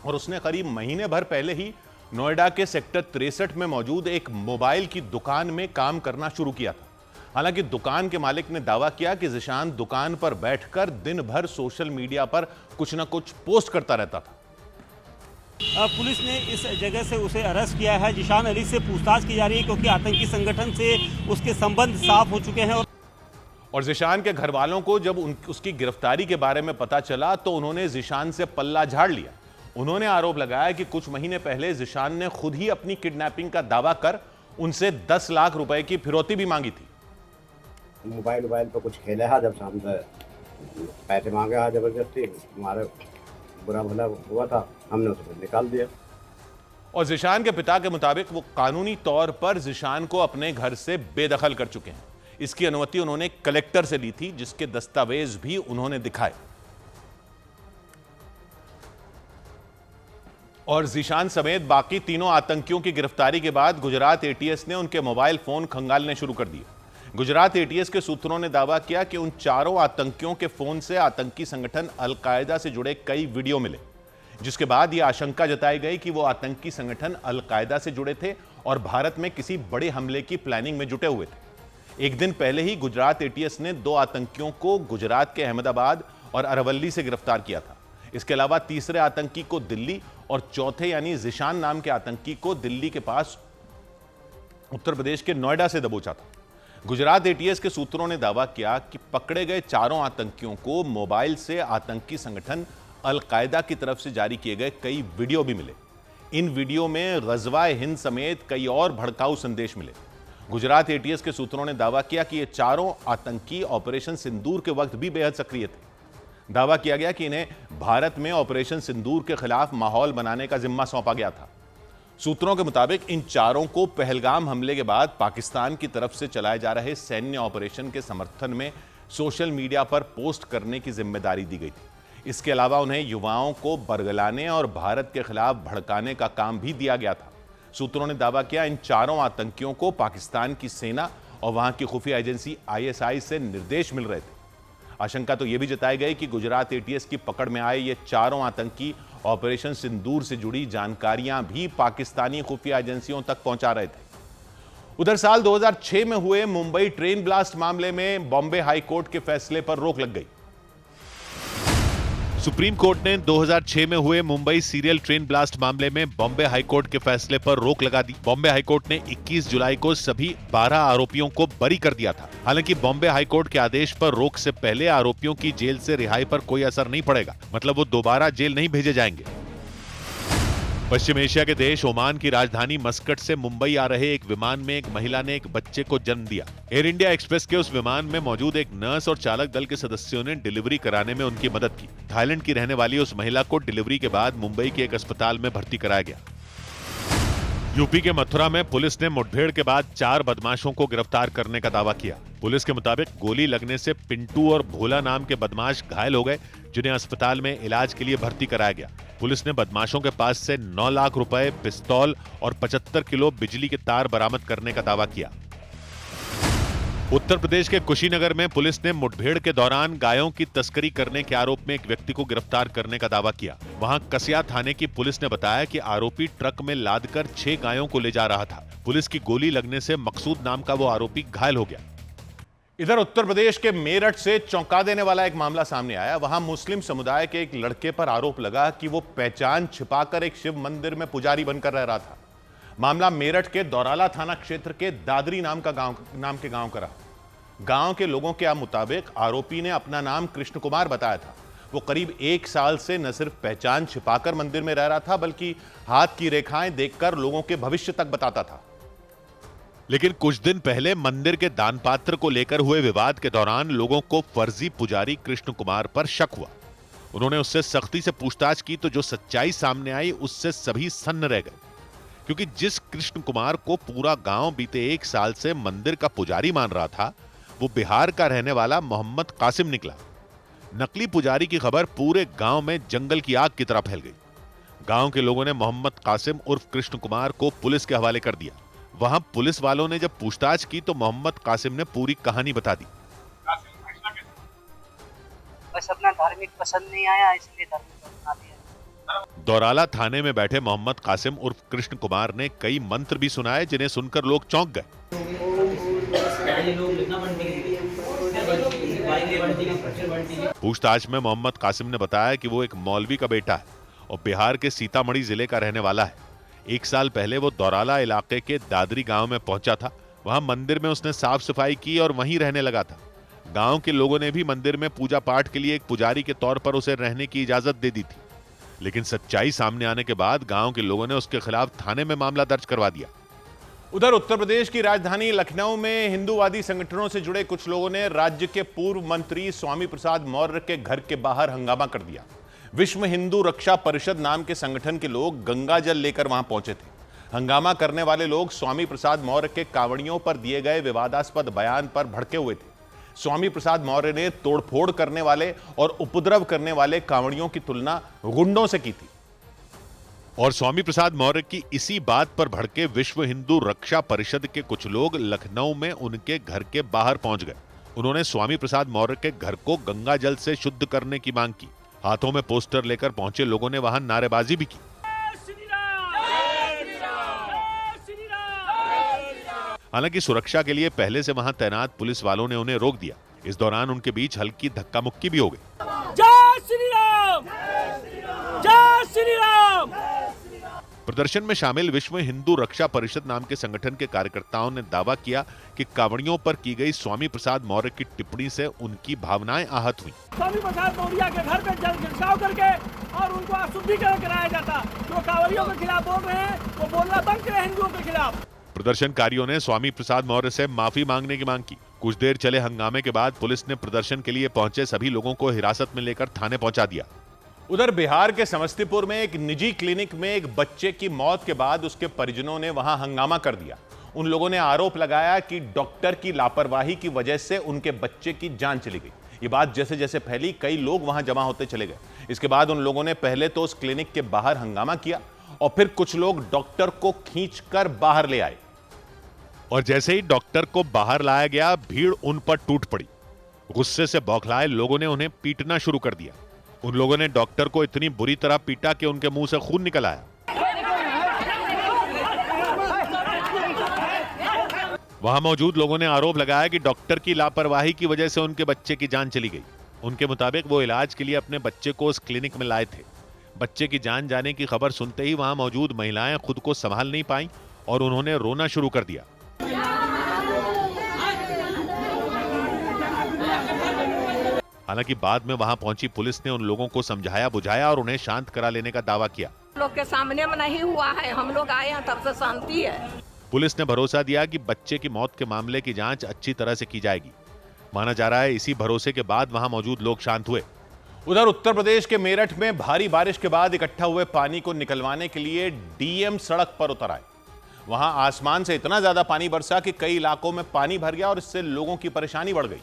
और उसने करीब महीने भर पहले ही नोएडा के सेक्टर 63 में मौजूद एक मोबाइल की दुकान में काम करना शुरू किया था। हालांकि दुकान के मालिक ने दावा किया कि जिशान दुकान पर बैठकर दिन भर सोशल मीडिया पर कुछ न कुछ पोस्ट करता रहता था। पुलिस ने इस जगह से उसे अरेस्ट किया है। जिशान अली से पूछताछ की जा रही है क्योंकि आतंकी संगठन से उसके संबंध साफ हो चुके हैं। और जिशान के घर वालों को जब उसकी गिरफ्तारी के बारे में पता चला तो उन्होंने जिशान से पल्ला झाड़ लिया। उन्होंने आरोप लगाया कि कुछ महीने पहले जिशान ने खुद ही अपनी किडनैपिंग का दावा कर उनसे 10 लाख रुपए की फिरौती भी मांगी थी। मोबाइल पर कुछ खेले है, जब शाम से पैसे मांगे है जबरदस्ती, हमारे बुरा भला हुआ था, हमने उसको निकाल दिया। और जिशान के पिता के मुताबिक वो कानूनी तौर पर जिशान को अपने घर से बेदखल कर चुके हैं। इसकी अनुमति उन्होंने कलेक्टर से ली थी, जिसके दस्तावेज भी उन्होंने दिखाए। और जिशान समेत बाकी तीनों आतंकियों की गिरफ्तारी के बाद गुजरात एटीएस ने उनके मोबाइल फोन खंगालने शुरू कर दिए। गुजरात एटीएस के सूत्रों ने दावा किया कि उन चारों आतंकियों के फोन से आतंकी संगठन अलकायदा से जुड़े कई वीडियो मिले, जिसके बाद यह आशंका जताई गई कि वो आतंकी संगठन अलकायदा से जुड़े थे और भारत में किसी बड़े हमले की प्लानिंग में जुटे हुए थे। एक दिन पहले ही गुजरात एटीएस ने 2 आतंकियों को गुजरात के अहमदाबाद और अरवल्ली से गिरफ्तार किया था। इसके अलावा तीसरे आतंकी को दिल्ली और चौथे यानी जिशान नाम के आतंकी को दिल्ली के पास उत्तर प्रदेश के नोएडा से दबोचा था। गुजरात एटीएस के सूत्रों ने दावा किया कि पकड़े गए चारों आतंकियों को मोबाइल से आतंकी संगठन अल-कायदा की तरफ से जारी किए गए कई वीडियो भी मिले। इन वीडियो में ग़ज़वा-ए हिंद समेत कई और भड़काऊ संदेश मिले। गुजरात एटीएस के सूत्रों ने दावा किया कि ये चारों आतंकी ऑपरेशन सिंदूर के वक्त भी बेहद सक्रिय थे। दावा किया गया कि इन्हें भारत में ऑपरेशन सिंदूर के खिलाफ माहौल बनाने का जिम्मा सौंपा गया था। सूत्रों के मुताबिक इन चारों को पहलगाम हमले के बाद पाकिस्तान की तरफ से चलाए जा रहे सैन्य ऑपरेशन के समर्थन में सोशल मीडिया पर पोस्ट करने की जिम्मेदारी दी गई थी। इसके अलावा उन्हें युवाओं को बरगलाने और भारत के खिलाफ भड़काने का काम भी दिया गया था। सूत्रों ने दावा किया इन चारों आतंकियों को पाकिस्तान की सेना और वहां की खुफिया एजेंसी ISI से निर्देश मिल रहे थे। आशंका तो यह भी जताई गई कि गुजरात एटीएस की पकड़ में आए ये चारों आतंकी ऑपरेशन सिंदूर से जुड़ी जानकारियां भी पाकिस्तानी खुफिया एजेंसियों तक पहुंचा रहे थे। उधर साल 2006 में हुए मुंबई ट्रेन ब्लास्ट मामले में बॉम्बे हाई कोर्ट के फैसले पर रोक लग गई। सुप्रीम कोर्ट ने 2006 में हुए मुंबई सीरियल ट्रेन ब्लास्ट मामले में बॉम्बे हाईकोर्ट के फैसले पर रोक लगा दी। बॉम्बे हाईकोर्ट ने 21 जुलाई को सभी 12 आरोपियों को बरी कर दिया था। हालांकि बॉम्बे हाईकोर्ट के आदेश पर रोक से पहले आरोपियों की जेल से रिहाई पर कोई असर नहीं पड़ेगा, मतलब वो दोबारा जेल नहीं भेजे जाएंगे। पश्चिम एशिया के देश ओमान की राजधानी मस्कट से मुंबई आ रहे एक विमान में एक महिला ने एक बच्चे को जन्म दिया। एयर इंडिया एक्सप्रेस के उस विमान में मौजूद एक नर्स और चालक दल के सदस्यों ने डिलीवरी कराने में उनकी मदद की। थाईलैंड की रहने वाली उस महिला को डिलीवरी के बाद मुंबई के एक अस्पताल में भर्ती कराया गया। यूपी के मथुरा में पुलिस ने मुठभेड़ के बाद 4 बदमाशों को गिरफ्तार करने का दावा किया। पुलिस के मुताबिक गोली लगने से पिंटू और भोला नाम के बदमाश घायल हो गए, जिन्हें अस्पताल में इलाज के लिए भर्ती कराया गया। पुलिस ने बदमाशों के पास से 9 लाख रुपए, पिस्तौल और 75 किलो बिजली के तार बरामद करने का दावा किया। उत्तर प्रदेश के कुशीनगर में पुलिस ने मुठभेड़ के दौरान गायों की तस्करी करने के आरोप में एक व्यक्ति को गिरफ्तार करने का दावा किया। वहां कसिया थाने की पुलिस ने बताया कि आरोपी ट्रक में लादकर 6 गायों को ले जा रहा था। पुलिस की गोली लगने से मकसूद नाम का वो आरोपी घायल हो गया। इधर उत्तर प्रदेश के मेरठ से चौंका देने वाला एक मामला सामने आया। वहां मुस्लिम समुदाय के एक लड़के पर आरोप लगा कि वो पहचान छिपाकर एक शिव मंदिर में पुजारी बनकर रह रहा था। मामला मेरठ के दौराला थाना क्षेत्र के दादरी नाम के गांव का रहा। गांव के लोगों के मुताबिक आरोपी ने अपना नाम कृष्ण कुमार बताया था। वो करीब 1 साल से न सिर्फ पहचान छिपाकर मंदिर में रह रहा था, बल्कि हाथ की रेखाएं देखकर लोगों के भविष्य तक बताता था। लेकिन कुछ दिन पहले मंदिर के दान पात्र को लेकर हुए विवाद के दौरान लोगों को फर्जी पुजारी कृष्ण कुमार पर शक हुआ। उन्होंने उससे सख्ती से पूछताछ की तो जो सच्चाई सामने आई उससे सभी सन्न रह गए, क्योंकि जिस कृष्ण कुमार को पूरा गांव बीते 1 साल से मंदिर का पुजारी मान रहा था, वो बिहार का रहने वाला मोहम्मद कासिम निकला। नकली पुजारी की खबर पूरे गांव में जंगल की आग की तरह फैल गई। गांव के लोगों ने मोहम्मद कासिम उर्फ कृष्ण कुमार को पुलिस के हवाले कर दिया। वहां पुलिस वालों ने जब पूछताछ की तो मोहम्मद कासिम ने पूरी कहानी बता दी। बस अपना धार्मिक पसंद नहीं आया, इसलिए धार्मिक बना दिया। दौराला थाने में बैठे मोहम्मद कासिम उर्फ कृष्ण कुमार ने कई मंत्र भी सुनाए, जिन्हें सुनकर लोग चौंक गए। पूछताछ में मोहम्मद कासिम ने बताया कि वो एक मौलवी का बेटा है और बिहार के सीतामढ़ी जिले का रहने वाला है। 1 साल पहले वो दौराला इलाके के दादरी गांव में पहुंचा था। वहां मंदिर में उसने साफ सफाई की और वहीं रहने लगा था। गांव के लोगों ने भी मंदिर में पूजा पाठ के लिए एक पुजारी के तौर पर उसे रहने की इजाजत दे दी थी। लेकिन सच्चाई सामने आने के बाद गांव के लोगों ने उसके खिलाफ थाने में मामला दर्ज करवा दिया। उधर उत्तर प्रदेश की राजधानी लखनऊ में हिंदूवादी संगठनों से जुड़े कुछ लोगों ने राज्य के पूर्व मंत्री स्वामी प्रसाद मौर्य के घर के बाहर हंगामा कर दिया। विश्व हिंदू रक्षा परिषद नाम के संगठन के लोग गंगा जल लेकर वहां पहुंचे थे। हंगामा करने वाले लोग स्वामी प्रसाद मौर्य के कांवड़ियों पर दिए गए विवादास्पद बयान पर भड़के हुए थे। स्वामी प्रसाद मौर्य ने तोड़फोड़ करने वाले और उपद्रव करने वाले कांवड़ियों की तुलना गुंडों से की थी। और स्वामी प्रसाद मौर्य की इसी बात पर भड़के विश्व हिंदू रक्षा परिषद के कुछ लोग लखनऊ में उनके घर के बाहर पहुंच गए। उन्होंने स्वामी प्रसाद मौर्य के घर को गंगा जल से शुद्ध करने की मांग की। हाथों में पोस्टर लेकर पहुंचे लोगों ने वहां नारेबाजी भी की। हालांकि सुरक्षा के लिए पहले से वहां तैनात पुलिस वालों ने उन्हें रोक दिया। इस दौरान उनके बीच हल्की धक्का मुक्की भी हो गई। जय श्री राम! जय श्री राम! प्रदर्शन में शामिल विश्व हिंदू रक्षा परिषद नाम के संगठन के कार्यकर्ताओं ने दावा किया कि कांवड़ियों पर की गई स्वामी प्रसाद मौर्य की टिप्पणी से उनकी भावनाएं आहत हुई। स्वामी प्रसाद मौर्य के घर पे जल छिड़काव करके और उनको अशुद्धिकरण कराया जाता। जो कांवड़ियों के खिलाफ बोल रहे हैं वो बोलना बंद करें हिंदुओं के खिलाफ। प्रदर्शनकारियों ने स्वामी प्रसाद मौर्य से माफी मांगने की मांग की। कुछ देर चले हंगामे के बाद पुलिस ने प्रदर्शन के लिए पहुंचे सभी लोगों को हिरासत में लेकर थाने पहुंचा दिया। उधर बिहार के समस्तीपुर में एक निजी क्लिनिक में एक बच्चे की मौत के बाद उसके परिजनों ने वहां हंगामा कर दिया। उन लोगों ने आरोप लगाया कि डॉक्टर की लापरवाही की वजह से उनके बच्चे की जान चली गई। ये बात जैसे जैसे फैली कई लोग वहां जमा होते चले गए। इसके बाद उन लोगों ने पहले तो उस क्लिनिक के बाहर हंगामा किया और फिर कुछ लोग डॉक्टर को खींचकर बाहर ले आए। और जैसे ही डॉक्टर को बाहर लाया गया, भीड़ उन पर टूट पड़ी। गुस्से से बौखलाए लोगों ने उन्हें पीटना शुरू कर दिया। उन लोगों ने डॉक्टर को इतनी बुरी तरह पीटा कि उनके मुंह से खून निकल आया। वहां मौजूद लोगों ने आरोप लगाया कि डॉक्टर की लापरवाही की वजह से उनके बच्चे की जान चली गई। उनके मुताबिक वो इलाज के लिए अपने बच्चे को उस क्लिनिक में लाए थे। बच्चे की जान जाने की खबर सुनते ही वहां मौजूद महिलाएं खुद को संभाल नहीं पाईं और उन्होंने रोना शुरू कर दिया। हालांकि बाद में वहां पहुंची पुलिस ने उन लोगों को समझाया बुझाया और उन्हें शांत करा लेने का दावा किया। लोग के सामने में नहीं हुआ है, हम लोग आए हैं तब से शांति है। पुलिस ने भरोसा दिया कि बच्चे की मौत के मामले की जांच अच्छी तरह से की जाएगी। माना जा रहा है इसी भरोसे के बाद वहां मौजूद लोग शांत हुए। उधर उत्तर प्रदेश के मेरठ में भारी बारिश के बाद इकट्ठा हुए पानी को निकलवाने के लिए डीएम सड़क पर उतर आए। वहां आसमान से इतना ज्यादा पानी बरसा कि कई इलाकों में पानी भर गया और इससे लोगों की परेशानी बढ़ गई।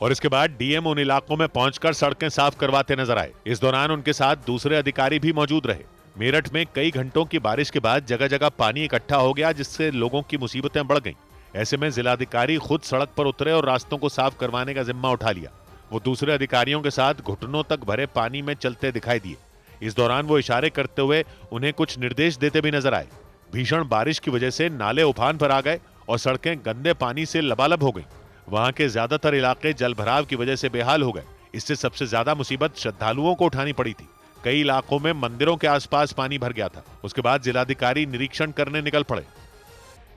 और इसके बाद डीएम उन इलाकों में पहुंचकर सड़कें साफ करवाते नजर आए। इस दौरान उनके साथ दूसरे अधिकारी भी मौजूद रहे। मेरठ में कई घंटों की बारिश के बाद जगह जगह पानी इकट्ठा हो गया, जिससे लोगों की मुसीबतें बढ़ गईं। ऐसे में जिलाधिकारी खुद सड़क पर उतरे और रास्तों को साफ करवाने का जिम्मा उठा लिया। वो दूसरे अधिकारियों के साथ घुटनों तक भरे पानी में चलते दिखाई दिए। इस दौरान वो इशारे करते हुए उन्हें कुछ निर्देश देते भी नजर आए। भीषण बारिश की वजह से नाले उफान पर आ गए और सड़कें गंदे पानी से लबालब हो गईं। वहां के ज्यादातर इलाके जलभराव की वजह से बेहाल हो गए। इससे सबसे ज्यादा मुसीबत श्रद्धालुओं को उठानी पड़ी थी। कई इलाकों में मंदिरों के आसपास पानी भर गया था। उसके बाद जिलाधिकारी निरीक्षण करने निकल पड़े।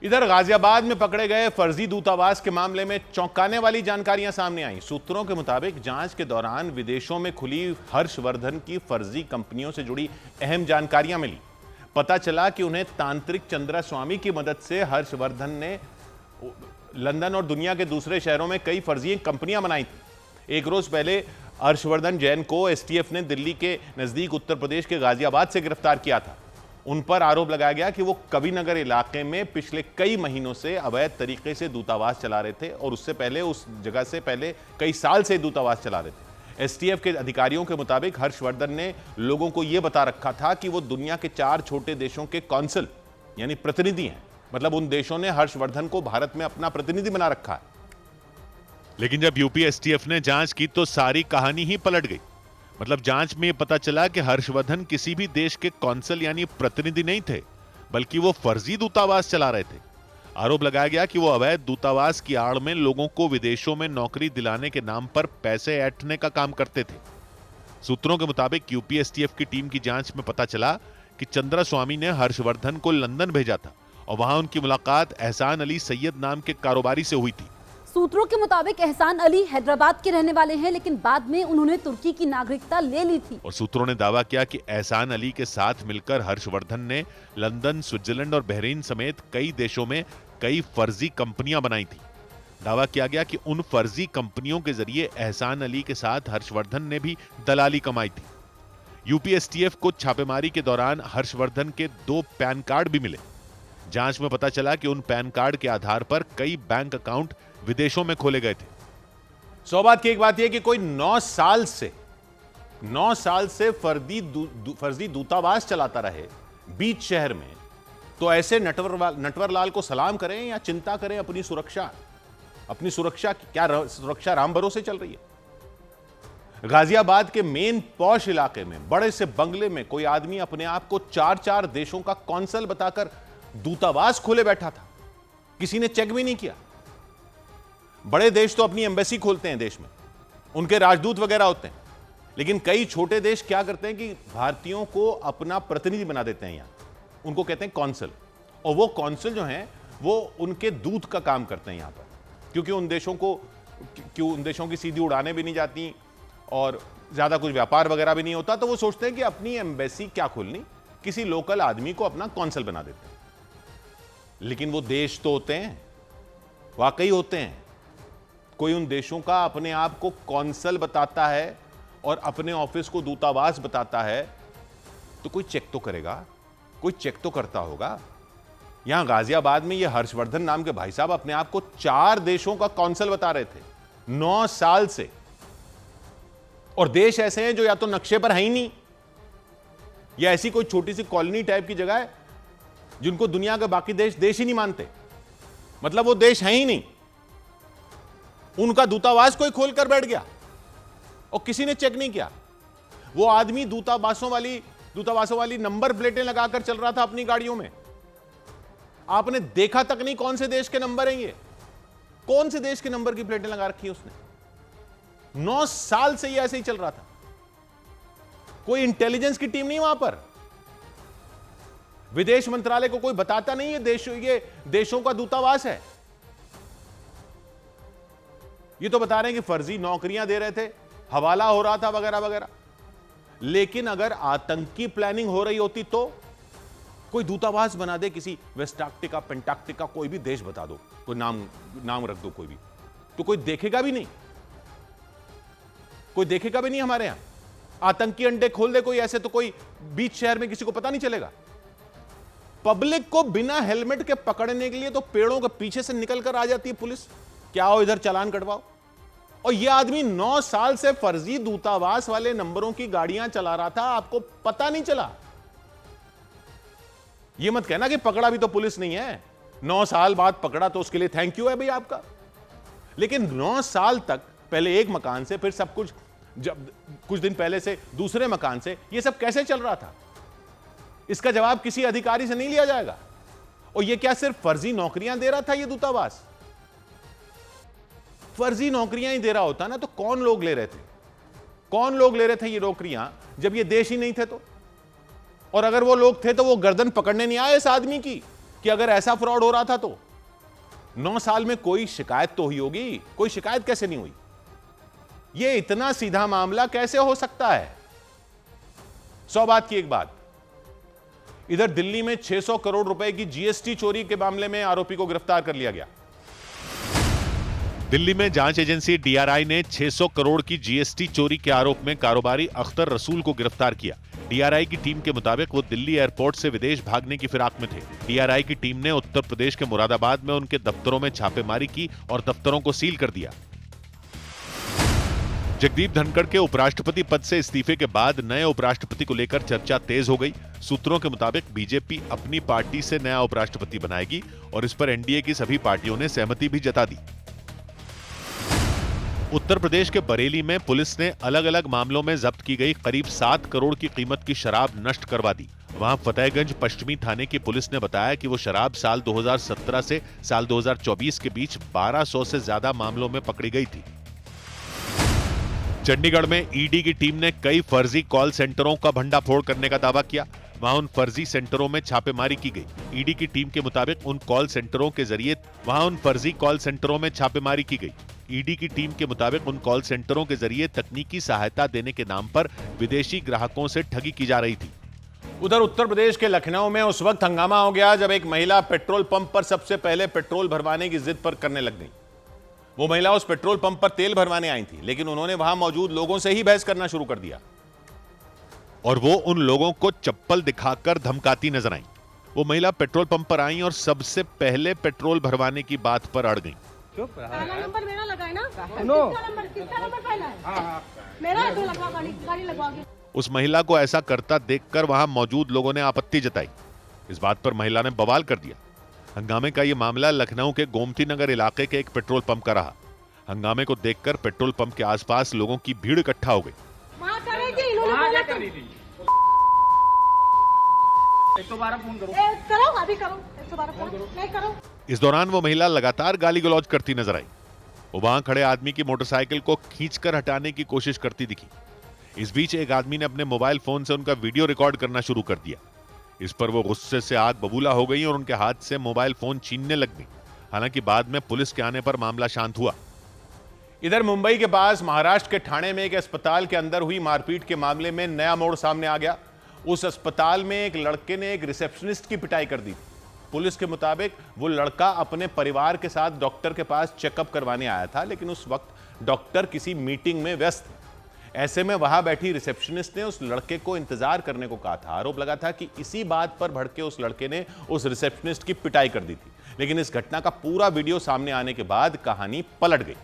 इधर गाजियाबाद में पकड़े गए फर्जी दूतावास के मामले में चौंकाने वाली जानकारियां सामने आई। सूत्रों के मुताबिक जांच के दौरान विदेशों में खुली हर्षवर्धन की फर्जी कंपनियों से जुड़ी अहम जानकारियां मिली। पता चला कि उन्हें तांत्रिक चंद्रा स्वामी की मदद से हर्षवर्धन ने लंदन और दुनिया के दूसरे शहरों में कई फर्जी कंपनियां बनाई थी। एक रोज पहले हर्षवर्धन जैन को एसटीएफ ने दिल्ली के नजदीक उत्तर प्रदेश के गाजियाबाद से गिरफ्तार किया था। उन पर आरोप लगाया गया कि वो कविनगर इलाके में पिछले कई महीनों से अवैध तरीके से दूतावास चला रहे थे और उससे पहले उस जगह से पहले कई साल से दूतावास चला रहे थे। एसटीएफ के अधिकारियों के मुताबिक हर्षवर्धन ने लोगों को यह बता रखा था कि वो दुनिया के 4 छोटे देशों के कौंसल यानी प्रतिनिधि हैं। मतलब उन देशों ने हर्षवर्धन को भारत में अपना प्रतिनिधि बना रखा है। लेकिन जब यूपी एसटीएफ ने जांच की तो सारी कहानी ही पलट गई। मतलब जांच में पता चला कि हर्षवर्धन किसी भी देश के कौंसल यानी प्रतिनिधि नहीं थे, बल्कि वो फर्जी दूतावास चला रहे थे। आरोप लगाया गया कि वो अवैध दूतावास की आड़ में लोगों को विदेशों में नौकरी दिलाने के नाम पर पैसे ऐंठने का काम करते थे। सूत्रों के मुताबिक यूपी एसटीएफ की टीम की जांच में पता चला कि चंद्रा स्वामी ने हर्षवर्धन को लंदन भेजा था और वहां उनकी मुलाकात एहसान अली सैयद नाम के कारोबारी से हुई थी। सूत्रों के मुताबिक एहसान अली हैदराबाद के रहने वाले हैं, लेकिन बाद में उन्होंने तुर्की की नागरिकता ले ली थी। और सूत्रों ने दावा किया कि एहसान अली के साथ मिलकर हर्षवर्धन ने लंदन, स्विट्जरलैंड और बहरीन समेत कई देशों में कई फर्जी कंपनियां बनाई थी। दावा किया गया कि उन फर्जी कंपनियों के जरिए एहसान अली के साथ हर्षवर्धन ने भी दलाली कमाई थी। यूपी एसटीएफ को छापेमारी के दौरान हर्षवर्धन के 2 पैन कार्ड भी मिले। जांच में पता चला कि उन पैन कार्ड के आधार पर कई बैंक अकाउंट विदेशों में खोले गए थे। सौभाग्य की एक बात यह कि कोई 9 साल से फर्जी दूतावास चलाता रहे बीच शहर में, तो ऐसे नटवरलाल को सलाम करें या चिंता करें अपनी सुरक्षा की। क्या सुरक्षा राम भरोसे चल रही है? गाजियाबाद के मेन पॉश इलाके में बड़े से बंगले में कोई आदमी अपने आप को 4 देशों का कौंसल बताकर दूतावास खोले बैठा था। किसी ने चेक भी नहीं किया। बड़े देश तो अपनी एम्बेसी खोलते हैं देश में, उनके राजदूत वगैरह होते हैं, लेकिन कई छोटे देश क्या करते हैं कि भारतीयों को अपना प्रतिनिधि बना देते हैं यहां, उनको कहते हैं कौंसल, और वो कौंसल जो हैं वो उनके दूत का काम करते हैं यहां पर, क्योंकि उन देशों की सीधी उड़ानें भी नहीं जाती और ज्यादा कुछ व्यापार वगैरह भी नहीं होता, तो वो सोचते हैं कि अपनी एम्बेसी क्या खोलनी, किसी लोकल आदमी को अपना कौंसल बना देते हैं। लेकिन वो देश तो होते हैं, वाकई होते हैं। कोई उन देशों का अपने आप को कौंसल बताता है और अपने ऑफिस को दूतावास बताता है, तो कोई चेक तो करेगा, कोई चेक तो करता होगा। यहां गाजियाबाद में ये हर्षवर्धन नाम के भाई साहब अपने आप को 4 देशों का कौंसल बता रहे थे 9 साल से, और देश ऐसे हैं जो या तो नक्शे पर है ही नहीं, या ऐसी कोई छोटी सी कॉलोनी टाइप की जगह है जिनको दुनिया के बाकी देश ही नहीं मानते, मतलब वो देश है ही नहीं। उनका दूतावास कोई खोलकर बैठ गया और किसी ने चेक नहीं किया। वो आदमी दूतावासों वाली नंबर प्लेटें लगाकर चल रहा था अपनी गाड़ियों में। आपने देखा तक नहीं कौन से देश के नंबर हैं ये, कौन से देश के नंबर की प्लेटें लगा रखी है उसने। 9 साल से ये ऐसे ही चल रहा था। कोई इंटेलिजेंस की टीम नहीं वहां पर, विदेश मंत्रालय को कोई बताता नहीं ये देशों का दूतावास है। ये तो बता रहे हैं कि फर्जी नौकरियां दे रहे थे, हवाला हो रहा था वगैरह वगैरह। लेकिन अगर आतंकी प्लानिंग हो रही होती तो कोई दूतावास बना दे, किसी वेस्ट आर्कटिका, पेंटार्कटिका, कोई भी देश बता दो, कोई नाम रख दो कोई भी, तो कोई देखेगा भी नहीं, कोई देखेगा भी नहीं। हमारे यहां आतंकी अंडे खोल दे कोई ऐसे, तो कोई बीच शहर में किसी को पता नहीं चलेगा। पब्लिक को बिना हेलमेट के पकड़ने के लिए तो पेड़ों के पीछे से निकल कर आ जाती है पुलिस, क्या हो इधर चालान कटवाओ। और यह आदमी 9 साल से फर्जी दूतावास वाले नंबरों की गाड़ियां चला रहा था, आपको पता नहीं चला। यह मत कहना कि पकड़ा भी तो पुलिस नहीं है, 9 साल बाद पकड़ा तो उसके लिए थैंक यू है भाई आपका। लेकिन 9 साल तक पहले एक मकान से, फिर सब कुछ, जब कुछ दिन पहले से दूसरे मकान से, यह सब कैसे चल रहा था, इसका जवाब किसी अधिकारी से नहीं लिया जाएगा। और यह क्या सिर्फ फर्जी नौकरियां दे रहा था यह दूतावास? फर्जी नौकरियां ही दे रहा होता ना तो कौन लोग ले रहे थे, कौन लोग ले रहे थे ये नौकरियां जब ये देश ही नहीं थे तो? और अगर वो लोग थे तो वो गर्दन पकड़ने नहीं आए इस आदमी की कि अगर ऐसा फ्रॉड हो रहा था तो 9 साल में कोई शिकायत तो हुई होगी। कोई शिकायत कैसे नहीं हुई? ये इतना सीधा मामला कैसे हो सकता है? 100 बात की एक बात, इधर दिल्ली में 600 करोड़ रुपए की जीएसटी चोरी के मामले में आरोपी को गिरफ्तार कर लिया गया। दिल्ली में जांच एजेंसी डीआरआई ने 600 करोड़ की जीएसटी चोरी के आरोप में कारोबारी अख्तर रसूल को गिरफ्तार किया। डीआरआई की टीम के मुताबिक वो दिल्ली एयरपोर्ट से विदेश भागने की फिराक में थे। डीआरआई की टीम ने उत्तर प्रदेश के मुरादाबाद में उनके दफ्तरों में छापेमारी की और दफ्तरों को सील कर दिया। जगदीप धनखड़ के उपराष्ट्रपति पद से इस्तीफे के बाद नए उपराष्ट्रपति को लेकर चर्चा तेज हो गई। सूत्रों के मुताबिक बीजेपी अपनी पार्टी से नया उपराष्ट्रपति बनाएगी और इस पर एनडीए की सभी पार्टियों ने सहमति भी जता दी। उत्तर प्रदेश के बरेली में पुलिस ने अलग अलग मामलों में जब्त की गई करीब 7 करोड़ की कीमत की शराब नष्ट करवा दी। वहां फतेहगंज पश्चिमी थाने की पुलिस ने बताया कि वो शराब साल 2017 से साल 2024 के बीच 1200 से ज्यादा मामलों में पकड़ी गई थी। चंडीगढ़ में ईडी की टीम ने कई फर्जी कॉल सेंटरों का भंडाफोड़ करने का दावा किया। वहां उन फर्जी सेंटरों में छापेमारी की गई। ईडी की टीम के मुताबिक उन कॉल सेंटरों के जरिए फर्जी कॉल सेंटरों में छापेमारी की गई। ईडी की टीम के मुताबिक उन कॉल सेंटरों के जरिए तकनीकी सहायता देने के नाम पर विदेशी ग्राहकों से ठगी की जा रही थी। उधर उत्तर प्रदेश के लखनऊ में उस वक्त हंगामा हो गया जब एक महिला पेट्रोल पंप पर सबसे पहले पेट्रोल भरवाने की जिद पर करने लग गई। वो महिला उस पेट्रोल पंप पर तेल भरवाने आई थी, लेकिन उन्होंने वहां मौजूद लोगों से ही बहस करना शुरू कर दिया और वो उन लोगों को चप्पल दिखाकर धमकाती नजर आई। वो महिला पेट्रोल पंप पर आई और सबसे पहले पेट्रोल भरवाने की बात पर अड़ गई। नंबर मेरा लगा है ना? किसका नंबर पहला है? हाँ, मेरा है, तो लगवा गाड़ी लगवा के। उस महिला को ऐसा करता देखकर वहां मौजूद लोगों ने आपत्ति जताई। इस बात पर महिला ने बवाल कर दिया। हंगामे का यह मामला लखनऊ के गोमती नगर इलाके के एक पेट्रोल पंप का रहा। हंगामे को देखकर पेट्रोल पंप के आसपास लोगों की भीड़ इकट्ठा हो गई। इस दौरान वो महिला लगातार गाली गलौज करती नजर आई। वो वहां खड़े आदमी की मोटरसाइकिल को खींचकर हटाने की कोशिश करती दिखी। इस बीच एक आदमी ने अपने मोबाइल फोन से उनका वीडियो रिकॉर्ड करना शुरू कर दिया। इस पर वो गुस्से से आग बबूला हो गई और उनके हाथ से मोबाइल फोन छीनने लग गई। हालांकि बाद में पुलिस के आने पर मामला शांत हुआ। इधर मुंबई के पास महाराष्ट्र के ठाणे में एक अस्पताल के अंदर हुई मारपीट के मामले में नया मोड़ सामने आ गया। उस अस्पताल में एक लड़के ने एक रिसेप्शनिस्ट की पिटाई कर दी थी। पुलिस के मुताबिक वो लड़का अपने परिवार के साथ डॉक्टर के पास चेकअप करवाने आया था, लेकिन उस वक्त डॉक्टर किसी मीटिंग में व्यस्त थे। ऐसे में वहां बैठी रिसेप्शनिस्ट ने उस लड़के को इंतजार करने को कहा था। आरोप लगा था कि इसी बात पर भड़के उस लड़के ने उस रिसेप्शनिस्ट की पिटाई कर दी थी। लेकिन इस घटना का पूरा वीडियो सामने आने के बाद कहानी पलट गई,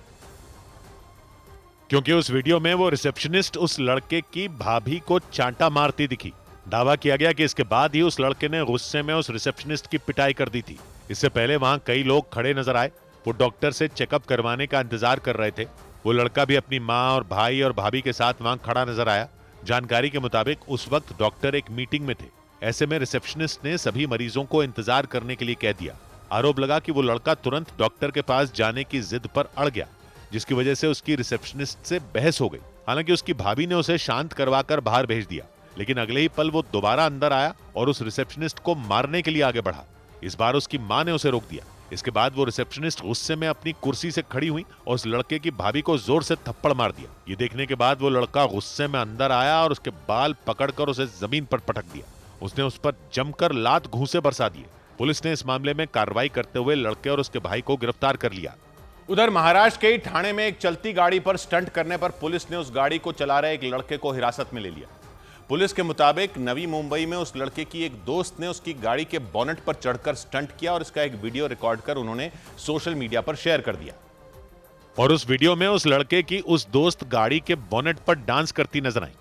क्योंकि उस वीडियो में वो रिसेप्शनिस्ट उस लड़के की भाभी को चांटा मारती दिखी। दावा किया गया कि इसके बाद ही उस लड़के ने गुस्से में उस रिसेप्शनिस्ट की पिटाई कर दी थी। इससे पहले वहां कई लोग खड़े नजर आए। वो डॉक्टर से चेकअप करवाने का इंतजार कर रहे थे। वो लड़का भी अपनी मां और भाई और भाभी के साथ वहां खड़ा नजर आया। जानकारी के मुताबिक उस वक्त डॉक्टर एक मीटिंग में थे। ऐसे में रिसेप्शनिस्ट ने सभी मरीजों को इंतजार करने के लिए कह दिया। आरोप लगा कि वो लड़का तुरंत डॉक्टर के पास जाने की जिद पर अड़ गया, जिसकी वजह से उसकी रिसेप्शनिस्ट से बहस हो गई। हालांकि उसकी भाभी ने उसे शांत करवाकर बाहर भेज दिया, लेकिन अगले ही पल वो दोबारा अंदर आया और उस रिसेप्शनिस्ट को मारने के लिए आगे बढ़ा। इस बार उसकी मां ने उसे रोक दिया। इसके बाद वो रिसेप्शनिस्ट गुस्से में अपनी कुर्सी से खड़ी हुई और उस लड़के की भाभी को जोर से थप्पड़ मार दिया। ये देखने के बाद वो लड़का गुस्से में अंदर आया और उसके बाल पकड़कर उसे जमीन पर पटक दिया। उसने उस पर जमकर लात घूंसे बरसा दिए। पुलिस ने इस मामले में कार्रवाई करते हुए लड़के और उसके भाई को गिरफ्तार कर लिया। उधर महाराष्ट्र के ठाणे में एक चलती गाड़ी पर स्टंट करने पर पुलिस ने उस गाड़ी को चला रहे एक लड़के को हिरासत में ले लिया। पुलिस के मुताबिक नवी मुंबई में उस लड़के की एक दोस्त ने उसकी गाड़ी के बोनेट पर चढ़कर स्टंट किया और इसका एक वीडियो रिकॉर्ड कर उन्होंने सोशल मीडिया पर शेयर कर दिया। और उस वीडियो में उस लड़के की उस दोस्त गाड़ी के बोनेट पर डांस करती नजर आई,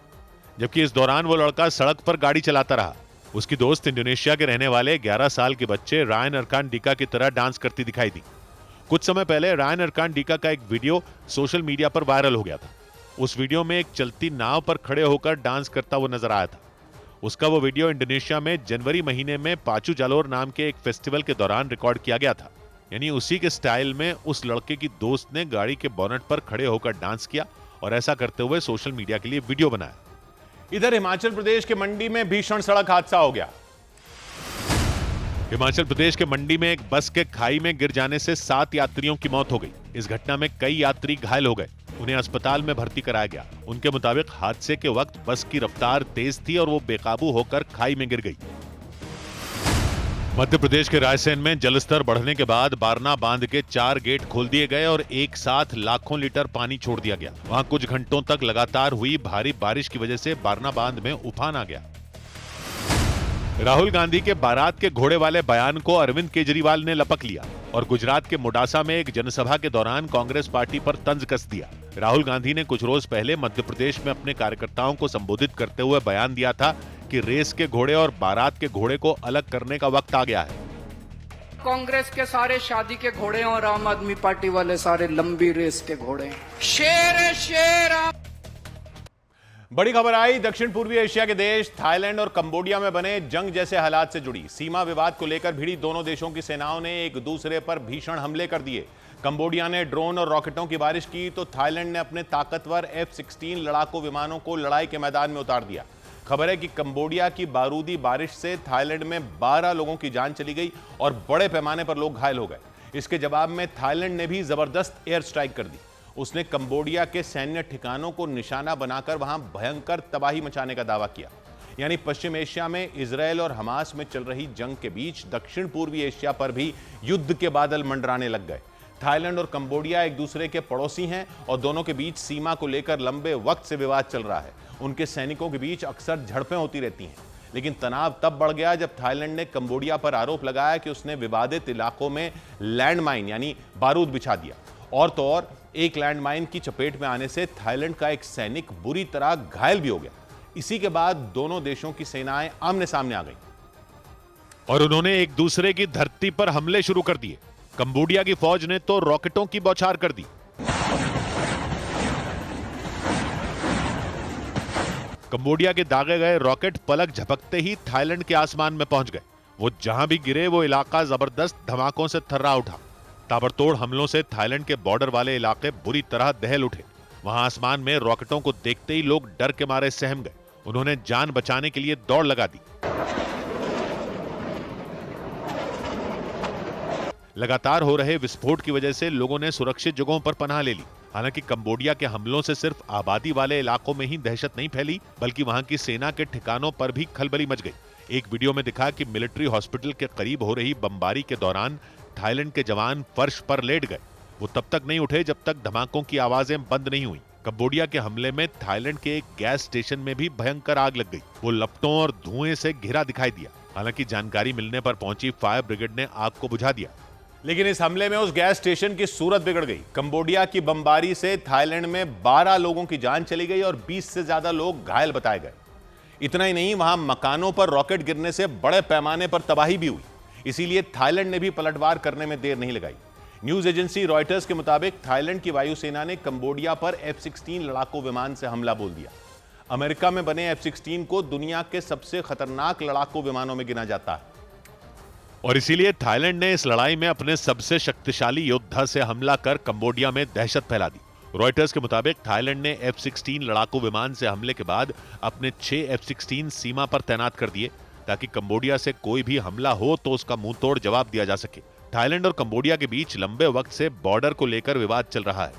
जबकि इस दौरान वो लड़का सड़क पर गाड़ी चलाता रहा। उसकी दोस्त इंडोनेशिया के रहने वाले 11 साल के बच्चे रायन अरकान डिका की तरह डांस करती दिखाई दी। कुछ समय पहले रायन अरकान डिका का एक वीडियो सोशल मीडिया पर वायरल हो गया था। उस वीडियो में एक चलती नाव पर खड़े होकर डांस करता हुआ नजर आया था। उसका वो वीडियो इंडोनेशिया में जनवरी महीने में पाचू जालोर नाम के एक फेस्टिवल के दौरान रिकॉर्ड किया गया था। यानी उसी के स्टाइल में उस लड़के की दोस्त ने गाड़ी के बोनेट पर खड़े होकर डांस किया और ऐसा करते हुए सोशल मीडिया के लिए वीडियो बनाया। इधर हिमाचल प्रदेश के मंडी में भीषण सड़क हादसा हो गया। हिमाचल प्रदेश के मंडी में एक बस के खाई में गिर जाने से 7 यात्रियों की मौत हो गई। इस घटना में कई यात्री घायल हो गए। उन्हें अस्पताल में भर्ती कराया गया। उनके मुताबिक हादसे के वक्त बस की रफ्तार तेज थी और वो बेकाबू होकर खाई में गिर गई। मध्य प्रदेश के रायसेन में जलस्तर बढ़ने के बाद बारना बांध के 4 गेट खोल दिए गए और एक साथ लाखों लीटर पानी छोड़ दिया गया। वहां कुछ घंटों तक लगातार हुई भारी बारिश की वजह से बारना बांध में उफान आ गया। राहुल गांधी के बारात के घोड़े वाले बयान को अरविंद केजरीवाल ने लपक लिया और गुजरात के मोडासा में एक जनसभा के दौरान कांग्रेस पार्टी पर तंज कस दिया। राहुल गांधी ने कुछ रोज पहले मध्य प्रदेश में अपने कार्यकर्ताओं को संबोधित करते हुए बयान दिया था कि रेस के घोड़े और बारात के घोड़े को अलग करने का वक्त आ गया है। कांग्रेस के सारे शादी के घोड़े और आम आदमी पार्टी वाले सारे लंबी रेस के घोड़े। शेर है शेर। बड़ी खबर आई दक्षिण पूर्वी एशिया के देश थाईलैंड और कंबोडिया में बने जंग जैसे हालात से जुड़ी। सीमा विवाद को लेकर भिड़ी दोनों देशों की सेनाओं ने एक दूसरे पर भीषण हमले कर दिए। कंबोडिया ने ड्रोन और रॉकेटों की बारिश की तो थाईलैंड ने अपने ताकतवर F-16 लड़ाकू विमानों को लड़ाई के मैदान में उतार दिया। खबर है कि कंबोडिया की बारूदी बारिश से थाईलैंड में 12 लोगों की जान चली गई और बड़े पैमाने पर लोग घायल हो गए। इसके जवाब में थाईलैंड ने भी जबरदस्त एयर स्ट्राइक कर दी। उसने कंबोडिया के सैन्य ठिकानों को निशाना बनाकर वहां भयंकर तबाही मचाने का दावा किया। यानी पश्चिम एशिया में इजरायल और हमास में चल रही जंग के बीच दक्षिण पूर्वी एशिया पर भी युद्ध के बादल मंडराने लग गए। थाईलैंड और कंबोडिया एक दूसरे के पड़ोसी हैं और दोनों के बीच सीमा को लेकर लंबे वक्त से विवाद चल रहा है। उनके सैनिकों के बीच अक्सर झड़पें होती रहती हैं, लेकिन तनाव तब बढ़ गया जब थाईलैंड ने कंबोडिया पर आरोप लगाया कि उसने विवादित इलाकों में लैंडमाइन यानी बारूद बिछा दिया। और तो और एक लैंडमाइन की चपेट में आने से थाईलैंड का एक सैनिक बुरी तरह घायल भी हो गया। इसी के बाद दोनों देशों की सेनाएं आमने सामने आ गईं और उन्होंने एक दूसरे की धरती पर हमले शुरू कर दिए। कंबोडिया की फौज ने तो रॉकेटों की बौछार कर दी। कंबोडिया के दागे गए रॉकेट पलक झपकते ही थाईलैंड के आसमान में पहुंच गए। वो जहां भी गिरे वो इलाका जबरदस्त धमाकों से थर्रा उठा। ताबड़तोड़ हमलों से थाईलैंड के बॉर्डर वाले इलाके बुरी तरह दहल उठे। वहां आसमान में रॉकेटों को देखते ही लोग डर के मारे सहम गए। उन्होंने जान बचाने के लिए दौड़ लगा दी। लगातार हो रहे विस्फोट की वजह से लोगों ने सुरक्षित जगहों पर पनाह ले ली। हालांकि कंबोडिया के हमलों से सिर्फ आबादी वाले इलाकों में ही दहशत नहीं फैली, बल्कि वहां की सेना के ठिकानों पर भी खलबली मच गई। एक वीडियो में दिखा कि मिलिट्री हॉस्पिटल के करीब हो रही बमबारी के दौरान थाईलैंड के जवान फर्श पर लेट गए। वो तब तक नहीं उठे जब तक धमाकों की आवाजें बंद नहीं हुई। कंबोडिया के हमले में थाईलैंड के एक गैस स्टेशन में भी भयंकर आग लग गई। वो लपटों और धुएं से घिरा दिखाई दिया। हालांकि जानकारी मिलने पर पहुंची फायर ब्रिगेड ने आग को बुझा दिया। लेकिन इस हमले में उस गैस स्टेशन की सूरत बिगड़ गई। कंबोडिया की बमबारी से थाईलैंड में 12 लोगों की जान चली गई और 20 से ज्यादा लोग घायल बताए गए। इतना ही नहीं, वहां मकानों पर रॉकेट गिरने से बड़े पैमाने पर तबाही भी हुई। इसीलिए थाईलैंड ने भी पलटवार करने में देर नहीं लगाई। न्यूज एजेंसी रॉयटर्स के मुताबिक थाईलैंड की वायुसेना ने कंबोडिया पर F-16 लड़ाकू विमान से हमला बोल दिया। अमेरिका में बने F-16 को दुनिया के सबसे खतरनाक लड़ाकू विमानों में गिना जाता है और इसीलिए थाईलैंड ने इस लड़ाई में अपने सबसे शक्तिशाली योद्धा से हमला कर कंबोडिया में दहशत फैला दी। रॉयटर्स के मुताबिक थाईलैंड ने F-16 लड़ाकू विमान से हमले के बाद अपने 6 F-16 सीमा पर तैनात कर दिए ताकि कंबोडिया से कोई भी हमला हो तो उसका मुंह तोड़ जवाब दिया जा सके। थाईलैंड और कंबोडिया के बीच लंबे वक्त से बॉर्डर को लेकर विवाद चल रहा है।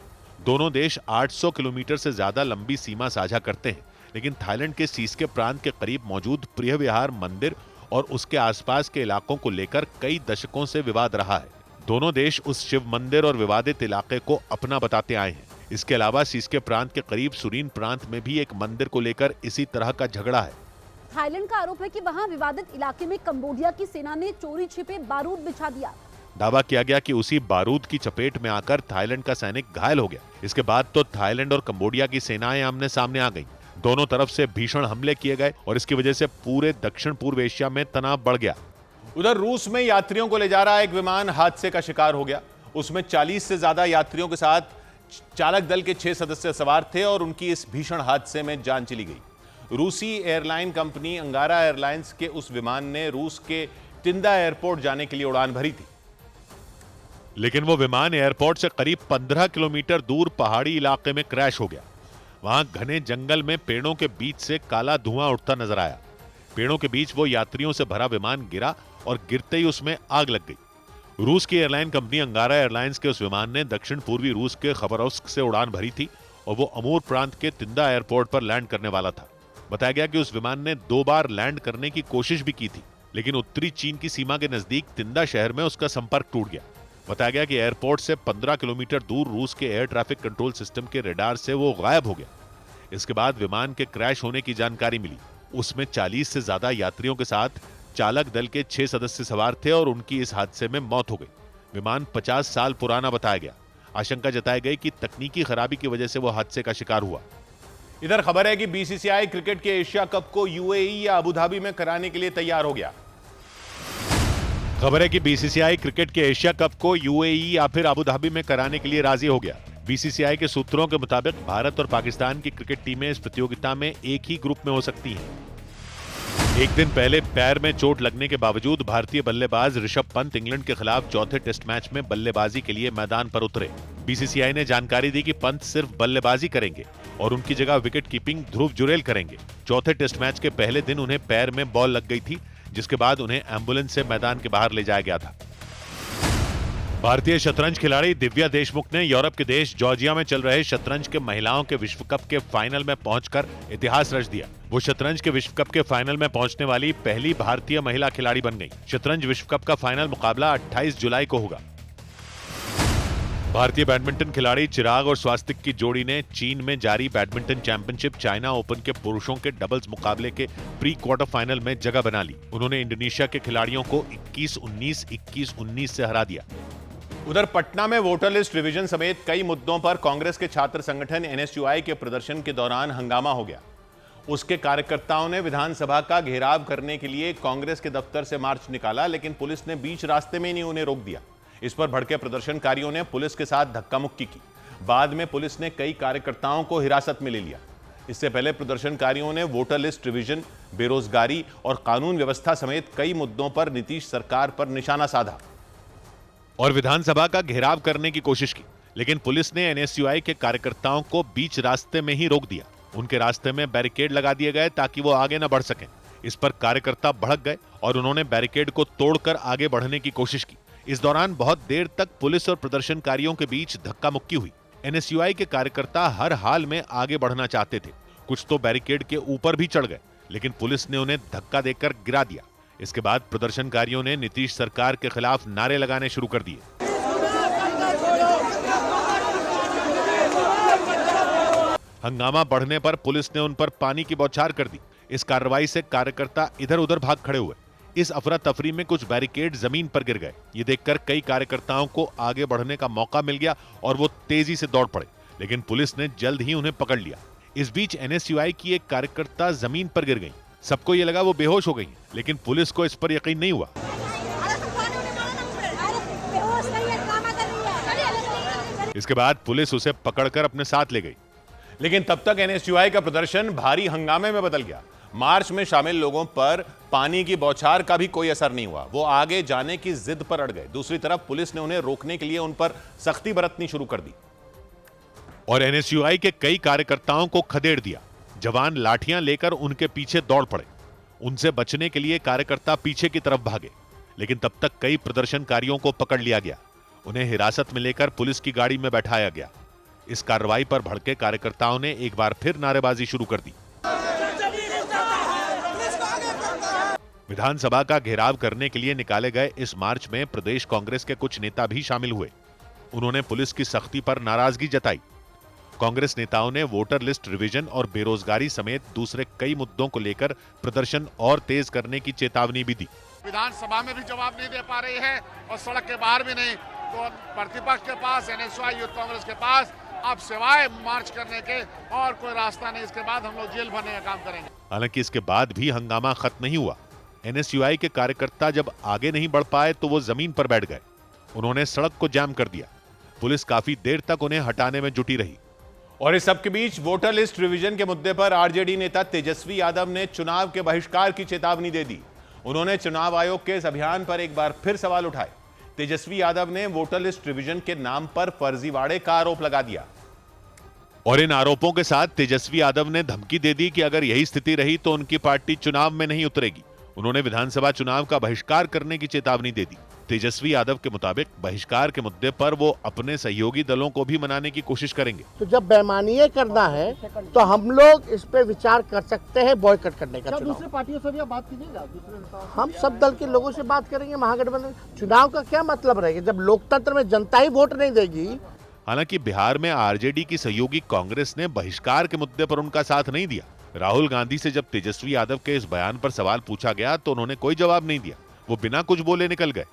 दोनों देश 800 किलोमीटर से ज्यादा लंबी सीमा साझा करते हैं, लेकिन थाईलैंड के सीस्के प्रांत के करीब मौजूद प्रिय विहार मंदिर और उसके आसपास के इलाकों को लेकर कई दशकों से विवाद रहा है। दोनों देश उस शिव मंदिर और विवादित इलाके को अपना बताते आए हैं। इसके अलावा सीस्के प्रांत के करीब सुरीन प्रांत में भी एक मंदिर को लेकर इसी तरह का झगड़ा है। थाईलैंड का आरोप है कि वहां विवादित इलाके में कंबोडिया की सेना ने चोरी छिपे बारूद बिछा दिया। दावा किया गया कि उसी बारूद की चपेट में आकर थाईलैंड का सैनिक घायल हो गया। इसके बाद तो थाईलैंड और कंबोडिया की सेनाएं आमने सामने आ गईं। दोनों तरफ से भीषण हमले किए गए और इसकी वजह से पूरे दक्षिण पूर्व एशिया में तनाव बढ़ गया। उधर रूस में यात्रियों को ले जा रहा एक विमान हादसे का शिकार हो गया। उसमें 40 से ज्यादा यात्रियों के साथ चालक दल के 6 सदस्य सवार थे और उनकी इस भीषण हादसे में जान चली गई। रूसी एयरलाइन कंपनी अंगारा एयरलाइंस के उस विमान ने रूस के टिंदा एयरपोर्ट जाने के लिए उड़ान भरी थी, लेकिन वो विमान एयरपोर्ट से करीब 15 किलोमीटर दूर पहाड़ी इलाके में क्रैश हो गया। वहां घने जंगल में पेड़ों के बीच से काला धुआं उठता नजर आया। पेड़ों के बीच वो यात्रियों से भरा विमान गिरा और गिरते ही उसमें आग लग गई। रूस की एयरलाइन कंपनी अंगारा एयरलाइंस के उस विमान ने दक्षिण पूर्वी रूस के खबरोव्स्क से उड़ान भरी थी और वो अमूर प्रांत के तिंदा एयरपोर्ट पर लैंड करने वाला था। बताया गया कि उस विमान ने 2 बार लैंड करने की कोशिश भी की थी, लेकिन उत्तरी चीन की सीमा के नजदीक तिंदा शहर में उसका संपर्क टूट गया। बताया गया कि एयरपोर्ट से 15 किलोमीटर दूर रूस के एयर ट्रैफिक कंट्रोल सिस्टम के रडार से वो गायब हो गया। इसके बाद विमान के क्रैश होने की जानकारी मिली। उसमें 40 से ज्यादा यात्रियों के साथ चालक दल के 6 सदस्य सवार थे और उनकी इस हादसे में मौत हो गई। विमान 50 साल पुराना बताया गया। आशंका जताई गई कि तकनीकी खराबी की वजह से वो हादसे का शिकार हुआ। इधर खबर है कि बीसीसीआई क्रिकेट के एशिया कप को यूएई या अबू धाबी में कराने के लिए तैयार हो गया। खबर है कि बीसीसीआई क्रिकेट के एशिया कप को यूएई या फिर अबू धाबी में कराने के लिए राजी हो गया। बीसीसीआई के सूत्रों के मुताबिक भारत और पाकिस्तान की क्रिकेट टीमें इस प्रतियोगिता में एक ही ग्रुप में हो सकती हैं। एक दिन पहले पैर में चोट लगने के बावजूद भारतीय बल्लेबाज ऋषभ पंत इंग्लैंड के खिलाफ चौथे टेस्ट मैच में बल्लेबाजी के लिए मैदान पर उतरे। बीसीसीआई ने जानकारी दी कि पंत सिर्फ बल्लेबाजी करेंगे और उनकी जगह विकेट कीपिंग ध्रुव जुरेल करेंगे। चौथे टेस्ट मैच के पहले दिन उन्हें पैर में बॉल लग गई थी, जिसके बाद उन्हें एम्बुलेंस से मैदान के बाहर ले जाया गया था। भारतीय शतरंज खिलाड़ी दिव्या देशमुख ने यूरोप के देश जॉर्जिया में चल रहे शतरंज के महिलाओं के विश्व कप के फाइनल में पहुंचकर इतिहास रच दिया। वो शतरंज के विश्व कप के फाइनल में पहुंचने वाली पहली भारतीय महिला खिलाड़ी बन गई। शतरंज विश्व कप का फाइनल मुकाबला 28 जुलाई को होगा। भारतीय बैडमिंटन खिलाड़ी चिराग और स्वास्तिक की जोड़ी ने चीन में जारी बैडमिंटन चैंपियनशिप चाइना ओपन के पुरुषों के डबल्स मुकाबले के प्री क्वार्टर फाइनल में जगह बना ली। उन्होंने इंडोनेशिया के खिलाड़ियों को 21-19, 21-19 से हरा दिया। उधर पटना में वोटर लिस्ट रिवीजन समेत कई मुद्दों पर कांग्रेस के छात्र संगठन एनएसयूआई के प्रदर्शन के दौरान हंगामा हो गया। उसके कार्यकर्ताओं ने विधानसभा का घेराव करने के लिए कांग्रेस के दफ्तर से मार्च निकाला, लेकिन पुलिस ने बीच रास्ते में ही उन्हें रोक दिया। इस पर भड़के प्रदर्शनकारियों ने पुलिस के साथ धक्का मुक्की की। बाद में पुलिस ने कई कार्यकर्ताओं को हिरासत में ले लिया। इससे पहले प्रदर्शनकारियों ने वोटर लिस्ट रिवीजन, बेरोजगारी और कानून व्यवस्था समेत कई मुद्दों पर नीतीश सरकार पर निशाना साधा और विधानसभा का घेराव करने की कोशिश की। लेकिन पुलिस ने एनएसयूआई के कार्यकर्ताओं को बीच रास्ते में ही रोक दिया। उनके रास्ते में बैरिकेड लगा दिए गए ताकि वो आगे न बढ़ सकें। इस पर कार्यकर्ता भड़क गए और उन्होंने बैरिकेड को तोड़कर आगे बढ़ने की कोशिश की। इस दौरान बहुत देर तक पुलिस और प्रदर्शनकारियों के बीच धक्का मुक्की हुई। एनएसयूआई के कार्यकर्ता हर हाल में आगे बढ़ना चाहते थे। कुछ तो बैरिकेड के ऊपर भी चढ़ गए, लेकिन पुलिस ने उन्हें धक्का देकर गिरा दिया। इसके बाद प्रदर्शनकारियों ने नीतीश सरकार के खिलाफ नारे लगाने शुरू कर दिए। हंगामा बढ़ने पर पुलिस ने उन पर पानी की बौछार कर दी। इस कार्रवाई से कार्यकर्ता इधर उधर भाग खड़े हुए। इस अफरा तफरी में कुछ बैरिकेड जमीन पर गिर गए। ये देखकर कई कार्यकर्ताओं को आगे बढ़ने का मौका मिल गया और वो तेजी से दौड़ पड़े, लेकिन पुलिस ने जल्द ही उन्हें पकड़ लिया। इस बीच एनएसयूआई की एक कार्यकर्ता जमीन पर गिर गई। सबको ये लगा वो बेहोश हो गई, लेकिन पुलिस को इस पर यकीन नहीं हुआ। इसके बाद पुलिस उसे पकड़कर अपने साथ ले गई। लेकिन तब तक एनएसयूआई का प्रदर्शन भारी हंगामे में बदल गया। मार्च में शामिल लोगों पर पानी की बौछार का भी कोई असर नहीं हुआ। वो आगे जाने की जिद पर अड़ गए। दूसरी तरफ पुलिस ने उन्हें रोकने के लिए उन पर सख्ती बरतनी शुरू कर दी और एनएसयूआई के कई कार्यकर्ताओं को खदेड़ दिया। जवान लाठियां लेकर उनके पीछे दौड़ पड़े। उनसे बचने के लिए कार्यकर्ता पीछे की तरफ भागे, लेकिन तब तक कई प्रदर्शनकारियों को पकड़ लिया गया। उन्हें हिरासत में लेकर पुलिस की गाड़ी में बैठाया गया। इस कार्रवाई पर भड़के कार्यकर्ताओं ने एक बार फिर नारेबाजी शुरू कर दी। विधानसभा का घेराव करने के लिए निकाले गए इस मार्च में प्रदेश कांग्रेस के कुछ नेता भी शामिल हुए। उन्होंने पुलिस की सख्ती पर नाराजगी जताई। कांग्रेस नेताओं ने वोटर लिस्ट रिवीजन और बेरोजगारी समेत दूसरे कई मुद्दों को लेकर प्रदर्शन और तेज करने की चेतावनी भी दी। विधानसभा में भी जवाब नहीं दे पा रही है और सड़क के बाहर भी नहीं, तो प्रतिपक्ष के पास, एनएसयूआई यूथ कांग्रेस के पास अब सिवाय मार्च करने के और कोई रास्ता नहीं। इसके बाद हम लोग जेल भरने का काम करेंगे। हालांकि इसके बाद भी हंगामा खत्म नहीं हुआ। एनएसयूआई के कार्यकर्ता जब आगे नहीं बढ़ पाए तो वो जमीन पर बैठ गए। उन्होंने सड़क को जाम कर दिया। पुलिस काफी देर तक उन्हें हटाने में जुटी रही। और इस सबके बीच वोटर लिस्ट रिवीजन के मुद्दे पर आरजेडी नेता तेजस्वी यादव ने चुनाव के बहिष्कार की चेतावनी दे दी। उन्होंने चुनाव आयोग के इस अभियान पर एक बार फिर सवाल उठाए। तेजस्वी यादव ने वोटर लिस्ट रिवीजन के नाम पर फर्जीवाड़े का आरोप लगा दिया और इन आरोपों के साथ तेजस्वी यादव ने धमकी दे दी कि अगर यही स्थिति रही तो उनकी पार्टी चुनाव में नहीं उतरेगी। उन्होंने विधानसभा चुनाव का बहिष्कार करने की चेतावनी दे दी। तेजस्वी यादव के मुताबिक बहिष्कार के मुद्दे पर वो अपने सहयोगी दलों को भी मनाने की कोशिश करेंगे। तो जब बेईमानी करना है तो हम लोग इस पे विचार कर सकते हैं बॉयकॉट करने का। दूसरी पार्टियों से भी आप बात कीजिएगा? हम सब दल के लोगों से बात करेंगे। महागठबंधन चुनाव का क्या मतलब रहेगा जब लोकतंत्र में जनता ही वोट नहीं देगी। हालांकि बिहार में आरजेडी की सहयोगी कांग्रेस ने बहिष्कार के मुद्दे पर उनका साथ नहीं दिया। राहुल गांधी से जब तेजस्वी यादव के इस बयान पर सवाल पूछा गया तो उन्होंने कोई जवाब नहीं दिया। वो बिना कुछ बोले निकल गए।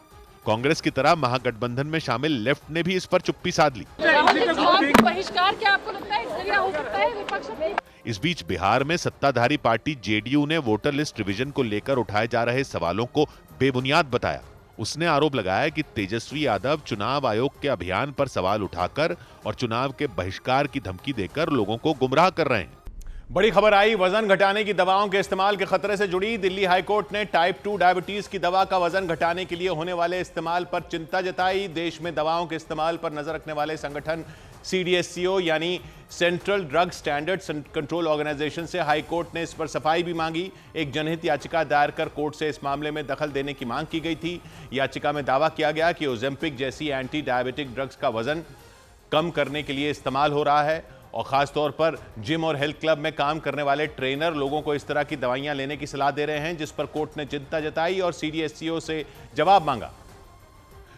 कांग्रेस की तरह महागठबंधन में शामिल लेफ्ट ने भी इस पर चुप्पी साध ली। बहिष्कार क्या आपको लगता है इस जरिया हो सकता है विपक्ष में? इस बीच बिहार में सत्ताधारी पार्टी जेडीयू ने वोटर लिस्ट रिवीजन को लेकर उठाए जा रहे सवालों को बेबुनियाद बताया। उसने आरोप लगाया कि तेजस्वी यादव चुनाव आयोग के अभियान पर सवाल उठाकर और चुनाव के बहिष्कार की धमकी देकर लोगों को गुमराह कर रहे हैं। बड़ी खबर आई। वजन घटाने की दवाओं के इस्तेमाल के खतरे से जुड़ी दिल्ली हाईकोर्ट ने टाइप 2 डायबिटीज की दवा का वजन घटाने के लिए होने वाले इस्तेमाल पर चिंता जताई। देश में दवाओं के इस्तेमाल पर नजर रखने वाले संगठन CDSCO यानी central drug standards control organisation से हाईकोर्ट ने इस पर सफाई भी मांगी। एक जनहित याचिका दायर कर कोर्ट से इस मामले में दखल देने की मांग की गई थी। याचिका में दावा किया गया कि ओजेम्पिक जैसी एंटी डायबिटिक ड्रग्स का वजन कम करने के लिए इस्तेमाल हो रहा है और खासतौर पर जिम और हेल्थ क्लब में काम करने वाले ट्रेनर लोगों को इस तरह की दवाइयां लेने की सलाह दे रहे हैं, जिस पर कोर्ट ने चिंता जताई और CDSCO से जवाब मांगा।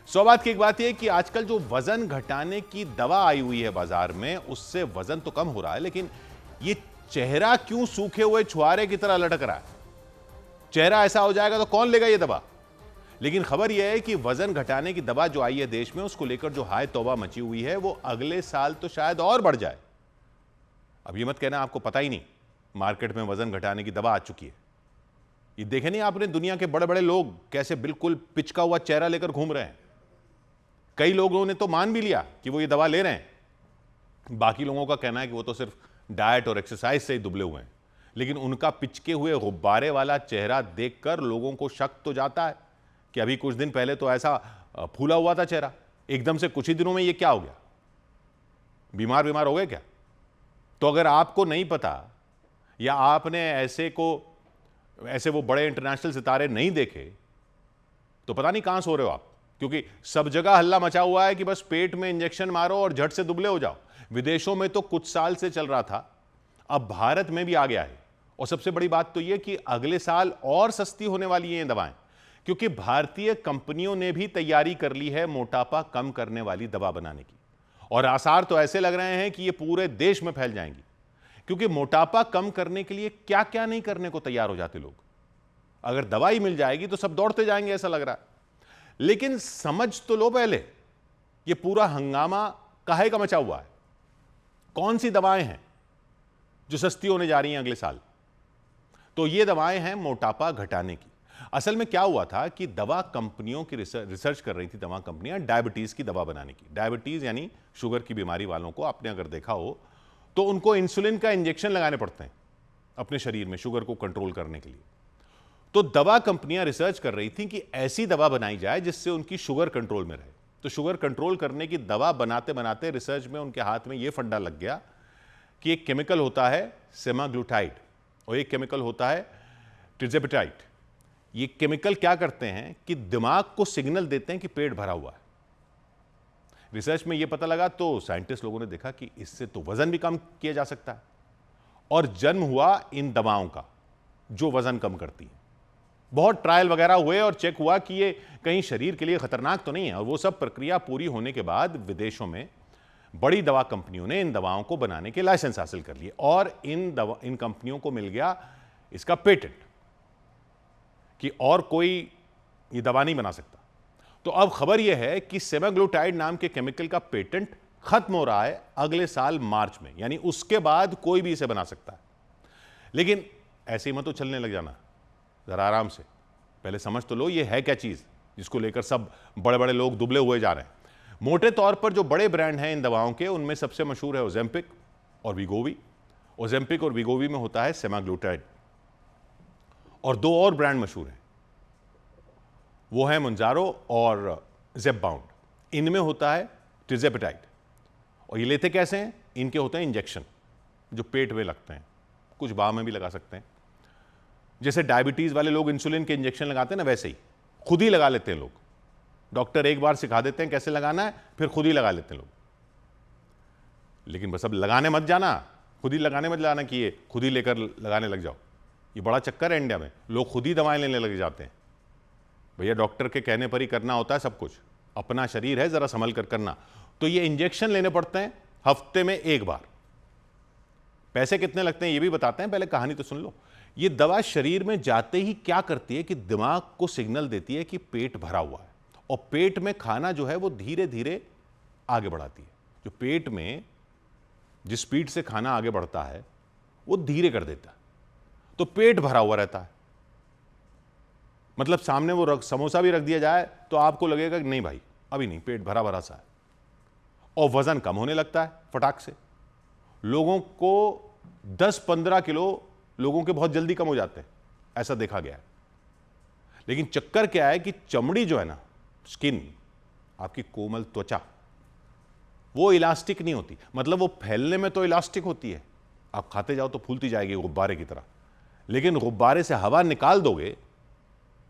सवाल की एक बात यह कि आजकल जो वजन घटाने की दवा आई हुई है बाजार में, उससे वजन तो कम हो रहा है, लेकिन ये चेहरा क्यों सूखे हुए छुहारे की तरह लटक रहा है? चेहरा ऐसा हो जाएगा तो कौन लेगा ये दवा? लेकिन खबर यह है कि वजन घटाने की दवा जो आई है देश में, उसको लेकर जो हाय तौबा मची हुई है वो अगले साल तो शायद और बढ़ जाए। अब ये मत कहना आपको पता ही नहीं, मार्केट में वजन घटाने की दवा आ चुकी है। ये देखे नहीं आपने दुनिया के बड़े बड़े लोग कैसे बिल्कुल पिचका हुआ चेहरा लेकर घूम रहे हैं। कई लोगों ने तो मान भी लिया कि वो ये दवा ले रहे हैं। बाकी लोगों का कहना है कि वो तो सिर्फ डाइट और एक्सरसाइज से ही दुबले हुए हैं। लेकिन उनका पिचके हुए गुब्बारे वाला चेहरा देखकर लोगों को शक तो जाता है कि अभी कुछ दिन पहले तो ऐसा फूला हुआ था चेहरा, एकदम से कुछ ही दिनों में ये क्या हो गया। बीमार हो गए क्या? तो अगर आपको नहीं पता या आपने ऐसे वो बड़े इंटरनेशनल सितारे नहीं देखे तो पता नहीं कहां सो रहे हो आप, क्योंकि सब जगह हल्ला मचा हुआ है कि बस पेट में इंजेक्शन मारो और झट से दुबले हो जाओ। विदेशों में तो कुछ साल से चल रहा था, अब भारत में भी आ गया है। और सबसे बड़ी बात तो यह कि अगले साल और सस्ती होने वाली है ये दवाएं, क्योंकि भारतीय कंपनियों ने भी तैयारी कर ली है मोटापा कम करने वाली दवा बनाने की। और आसार तो ऐसे लग रहे हैं कि ये पूरे देश में फैल जाएंगी, क्योंकि मोटापा कम करने के लिए क्या क्या नहीं करने को तैयार हो जाते लोग। अगर दवाई मिल जाएगी तो सब दौड़ते जाएंगे ऐसा लग रहा है। लेकिन समझ तो लो पहले, ये पूरा हंगामा काहे का मचा हुआ है? कौन सी दवाएं हैं जो सस्ती होने जा रही हैं अगले साल? तो ये दवाएं हैं मोटापा घटाने की। असल में क्या हुआ था कि दवा कंपनियों की रिसर्च कर रही थी, दवा कंपनियां डायबिटीज की दवा बनाने की। डायबिटीज यानी शुगर की बीमारी वालों को आपने अगर देखा हो तो उनको इंसुलिन का इंजेक्शन लगाने पड़ते हैं अपने शरीर में शुगर को कंट्रोल करने के लिए। तो दवा कंपनियां रिसर्च कर रही थी कि ऐसी दवा बनाई जाए जिससे उनकी शुगर कंट्रोल में रहे। तो शुगर कंट्रोल करने की दवा बनाते बनाते रिसर्च में उनके हाथ में यह फंडा लग गया कि एक केमिकल होता है सेमाग्लूटाइड और एक केमिकल होता है टिर्जेपिटाइड। ये केमिकल क्या करते हैं कि दिमाग को सिग्नल देते हैं कि पेट भरा हुआ है। रिसर्च में यह पता लगा तो साइंटिस्ट लोगों ने देखा कि इससे तो वजन भी कम किया जा सकता है, और जन्म हुआ इन दवाओं का जो वजन कम करती है। बहुत ट्रायल वगैरह हुए और चेक हुआ कि ये कहीं शरीर के लिए खतरनाक तो नहीं है। और वो सब प्रक्रिया पूरी होने के बाद विदेशों में बड़ी दवा कंपनियों ने इन दवाओं को बनाने के लाइसेंस हासिल कर लिए और इन कंपनियों को मिल गया इसका पेटेंट कि और कोई ये दवा नहीं बना सकता। तो अब खबर यह है कि सेमाग्लूटाइड नाम के केमिकल का पेटेंट खत्म हो रहा है अगले साल मार्च में, यानी उसके बाद कोई भी इसे बना सकता है। लेकिन ऐसे ही मत तो चलने लग जाना, जरा आराम से पहले समझ तो लो ये है क्या चीज जिसको लेकर सब बड़े बड़े लोग दुबले हुए जा रहे हैं। मोटे तौर पर जो बड़े ब्रांड हैं इन दवाओं के, उनमें सबसे मशहूर है ओजेम्पिक और वीगोवी। ओजेम्पिक और वीगोवी में होता है सेमाग्लूटाइड, और दो और ब्रांड मशहूर हैं, वो है मंजारो और ज़ेपबाउंड। इनमें होता है टिर्जेपिटाइड। और ये लेते कैसे हैं? इनके होते हैं इंजेक्शन जो पेट में लगते हैं, कुछ बाह में भी लगा सकते हैं। जैसे डायबिटीज वाले लोग इंसुलिन के इंजेक्शन लगाते हैं ना, वैसे ही खुद ही लगा लेते हैं लोग। डॉक्टर एक बार सिखा देते हैं कैसे लगाना है, फिर खुद ही लगा लेते हैं लोग। लेकिन बस अब लगाने मत जाना, खुद ही लगाने मत जाना कि ये खुद ही लेकर लगाने लग जाओ। ये बड़ा चक्कर है इंडिया में, लोग खुद ही दवाएं लेने लग जाते हैं। भैया डॉक्टर के कहने पर ही करना होता है सब कुछ, अपना शरीर है जरा संभल कर करना। तो ये इंजेक्शन लेने पड़ते हैं हफ्ते में एक बार। पैसे कितने लगते हैं ये भी बताते हैं, पहले कहानी तो सुन लो। ये दवा शरीर में जाते ही क्या करती है कि दिमाग को सिग्नल देती है कि पेट भरा हुआ है, और पेट में खाना जो है वो धीरे धीरे आगे बढ़ाती है। जो पेट में जिस स्पीड से खाना आगे बढ़ता है वो धीरे कर देता है, तो पेट भरा हुआ रहता है। मतलब सामने वो समोसा भी रख दिया जाए तो आपको लगेगा कि नहीं भाई अभी नहीं, पेट भरा भरा सा है। और वजन कम होने लगता है फटाक से। लोगों को 10-15 किलो लोगों के बहुत जल्दी कम हो जाते हैं, ऐसा देखा गया है। लेकिन चक्कर क्या है कि चमड़ी जो है ना, स्किन, आपकी कोमल त्वचा, वो इलास्टिक नहीं होती। मतलब वो फैलने में तो इलास्टिक होती है, आप खाते जाओ तो फूलती जाएगी गुब्बारे की तरह। लेकिन गुब्बारे से हवा निकाल दोगे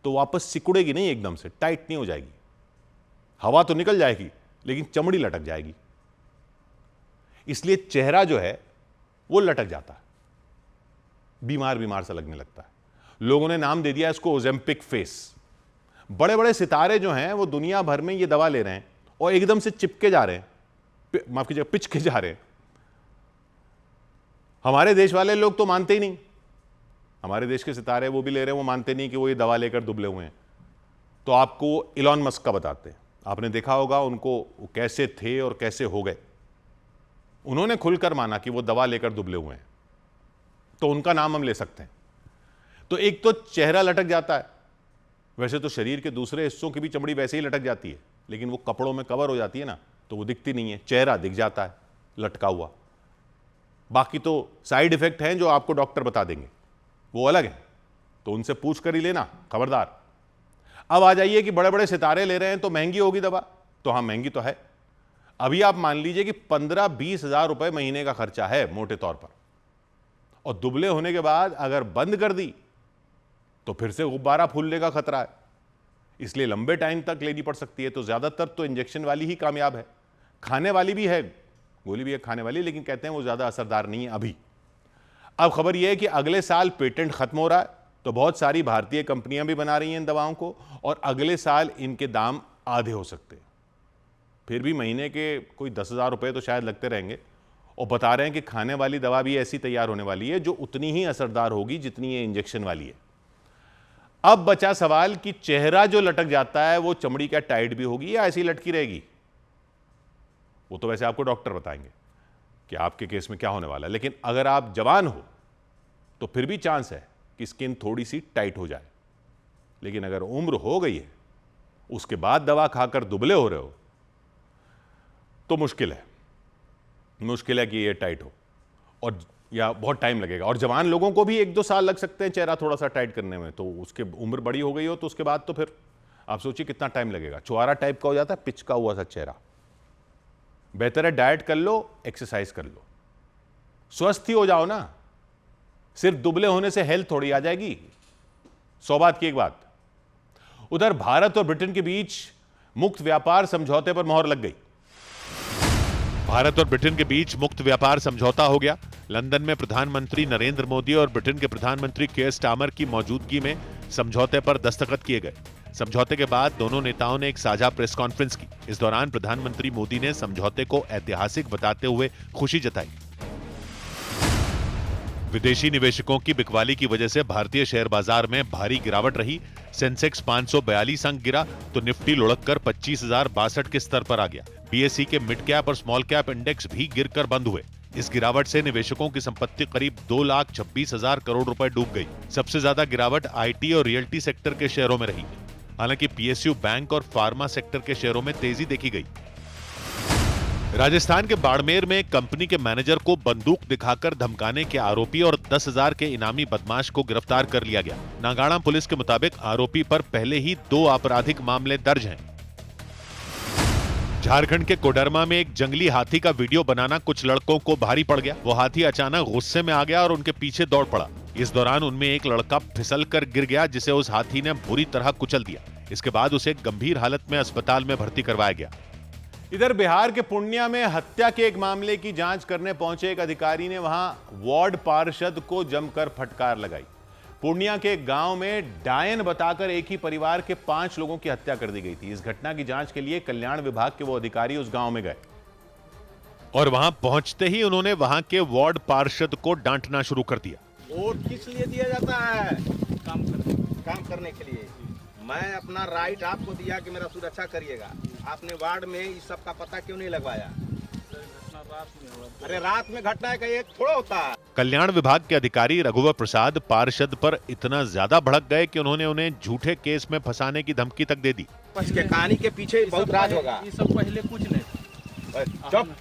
तो वापस सिकुड़ेगी नहीं, एकदम से टाइट नहीं हो जाएगी। हवा तो निकल जाएगी लेकिन चमड़ी लटक जाएगी। इसलिए चेहरा जो है वो लटक जाता है, बीमार बीमार सा लगने लगता है। लोगों ने नाम दे दिया इसको ओजेम्पिक फेस। बड़े बड़े सितारे जो हैं वो दुनिया भर में ये दवा ले रहे हैं और एकदम से चिपके जा रहे हैं, माफ कीजिएगा पिचके जा रहे हैं। हमारे देश वाले लोग तो मानते ही नहीं, हमारे देश के सितारे वो भी ले रहे हैं, वो मानते नहीं कि वो ये दवा लेकर दुबले हुए हैं। तो आपको इलॉन मस्क का बताते हैं, आपने देखा होगा उनको वो कैसे थे और कैसे हो गए। उन्होंने खुलकर माना कि वो दवा लेकर दुबले हुए हैं, तो उनका नाम हम ले सकते हैं। तो एक तो चेहरा लटक जाता है, वैसे तो शरीर के दूसरे हिस्सों की भी चमड़ी वैसे ही लटक जाती है, लेकिन वो कपड़ों में कवर हो जाती है ना, तो वो दिखती नहीं है। चेहरा दिख जाता है लटका हुआ। बाकी तो साइड इफेक्ट हैं जो आपको डॉक्टर बता देंगे, वो अलग है, तो उनसे पूछ कर ही लेना, खबरदार। अब आ जाइए कि बड़े बड़े सितारे ले रहे हैं तो महंगी होगी दवा, तो हाँ महंगी तो है। अभी आप मान लीजिए कि 15-20 हजार रुपए महीने का खर्चा है मोटे तौर पर, और दुबले होने के बाद अगर बंद कर दी तो फिर से गुब्बारा फूलने का खतरा है, इसलिए लंबे टाइम तक लेनी पड़ सकती है। तो ज्यादातर तो इंजेक्शन वाली ही कामयाब है, खाने वाली भी है, गोली भी है खाने वाली, लेकिन कहते हैं वो ज्यादा असरदार नहीं है अभी। अब खबर यह है कि अगले साल पेटेंट खत्म हो रहा है, तो बहुत सारी भारतीय कंपनियां भी बना रही हैं इन दवाओं को, और अगले साल इनके दाम आधे हो सकते हैं। फिर भी महीने के कोई 10,000 रुपए तो शायद लगते रहेंगे, और बता रहे हैं कि खाने वाली दवा भी ऐसी तैयार होने वाली है जो उतनी ही असरदार होगी जितनी ये इंजेक्शन वाली है। अब बचा सवाल कि चेहरा जो लटक जाता है वो चमड़ी क्या टाइट भी होगी या ऐसी लटकी रहेगी, वो तो वैसे आपको डॉक्टर बताएंगे कि आपके केस में क्या होने वाला है। लेकिन अगर आप जवान हो तो फिर भी चांस है कि स्किन थोड़ी सी टाइट हो जाए, लेकिन अगर उम्र हो गई है, उसके बाद दवा खाकर दुबले हो रहे हो, तो मुश्किल है कि ये टाइट हो, और या बहुत टाइम लगेगा। और जवान लोगों को भी 1-2 साल लग सकते हैं चेहरा थोड़ा सा टाइट करने में, तो उसके उम्र बड़ी हो गई हो तो उसके बाद तो फिर आप सोचिए कितना टाइम लगेगा। चुआरा टाइप का हो जाता है, पिचका हुआ सा चेहरा। बेहतर है डाइट कर लो, एक्सरसाइज कर लो, स्वस्थ ही हो जाओ ना। सिर्फ दुबले होने से हेल्थ थोड़ी आ जाएगी। 100 बात की एक बात। उधर भारत और ब्रिटेन के बीच मुक्त व्यापार समझौते पर मोहर लग गई। भारत और ब्रिटेन के बीच मुक्त व्यापार समझौता हो गया। लंदन में प्रधानमंत्री नरेंद्र मोदी और ब्रिटेन के प्रधानमंत्री केयर स्टारमर की मौजूदगी में समझौते पर दस्तखत किए गए। समझौते के बाद दोनों नेताओं ने एक साझा प्रेस कॉन्फ्रेंस की। इस दौरान प्रधानमंत्री मोदी ने समझौते को ऐतिहासिक बताते हुए खुशी जताई। विदेशी निवेशकों की बिकवाली की वजह से भारतीय शेयर बाजार में भारी गिरावट रही। सेंसेक्स 542 अंक गिरा तो निफ्टी लुढ़ककर 25,062 के स्तर पर आ गया। बीएसई के मिड कैप और स्मॉल कैप इंडेक्स भी गिरकर बंद हुए। इस गिरावट से निवेशकों की संपत्ति करीब 2,26,000 करोड़ रुपए डूब गई। सबसे ज्यादा गिरावट आईटी और रियल्टी सेक्टर के शेयरों में रही। हालांकि पीएसयू बैंक और फार्मा सेक्टर के शेयरों में तेजी देखी गई। राजस्थान के बाड़मेर में एक कंपनी के मैनेजर को बंदूक दिखाकर धमकाने के आरोपी और 10,000 के इनामी बदमाश को गिरफ्तार कर लिया गया। नागाड़ा पुलिस के मुताबिक आरोपी पर पहले ही 2 आपराधिक मामले दर्ज हैं। झारखंड के कोडरमा में एक जंगली हाथी का वीडियो बनाना कुछ लड़कों को भारी पड़ गया। वो हाथी अचानक गुस्से में आ गया और उनके पीछे दौड़ पड़ा। इस दौरान उनमें एक लड़का फिसल कर गिर गया, जिसे उस हाथी ने बुरी तरह कुचल दिया। इसके बाद उसे गंभीर हालत में अस्पताल में भर्ती करवाया गया। इधर बिहार के पूर्णिया में हत्या के एक मामले की जांच करने पहुंचे एक अधिकारी ने वहां वार्ड पार्षद को जमकर फटकार लगाई। पूर्णिया के एक गांव में डायन बताकर एक ही परिवार के 5 लोगों की हत्या कर दी गई थी। इस घटना की जांच के लिए कल्याण विभाग के वो अधिकारी उस गांव में गए और वहां पहुंचते ही उन्होंने वहां के वार्ड पार्षद को डांटना शुरू कर दिया। वोट किस लिए दिया जाता है? काम करने के लिए। मैं अपना राइट आपको दिया कि मेरा सुरक्षा करिएगा। आपने वार्ड में इस सब का पता क्यों नहीं लगवाया? अरे रात में घटना है, एक थोड़ा होता है। कल्याण विभाग के अधिकारी रघुवर प्रसाद पार्षद पर इतना ज्यादा भड़क गए कि उन्होंने उन्हें झूठे केस में फंसाने की धमकी तक दे दी। के कहानी के पीछे बहुत राज होगा। ये सब पहले कुछ नहीं। चुप,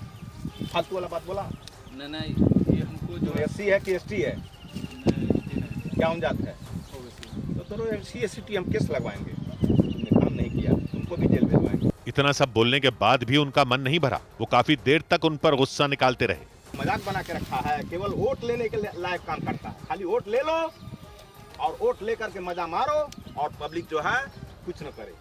फालतू वाला बात बोला। नहीं, ये हमको जो एससी है कि एसटी है? क्या हम जात है? तो एससी एसटी हम केस लगवाएंगे। तुमने काम नहीं किया, तुमको भी जेल भेजवाएंगे। इतना सब बोलने के बाद भी उनका मन नहीं भरा। वो काफी देर तक उन पर गुस्सा निकालते रहे। मजाक बना के रखा है, केवल वोट लेने के लायक काम करता है। खाली वोट ले लो और वोट लेकर के मजा मारो, और पब्लिक जो है कुछ न करे,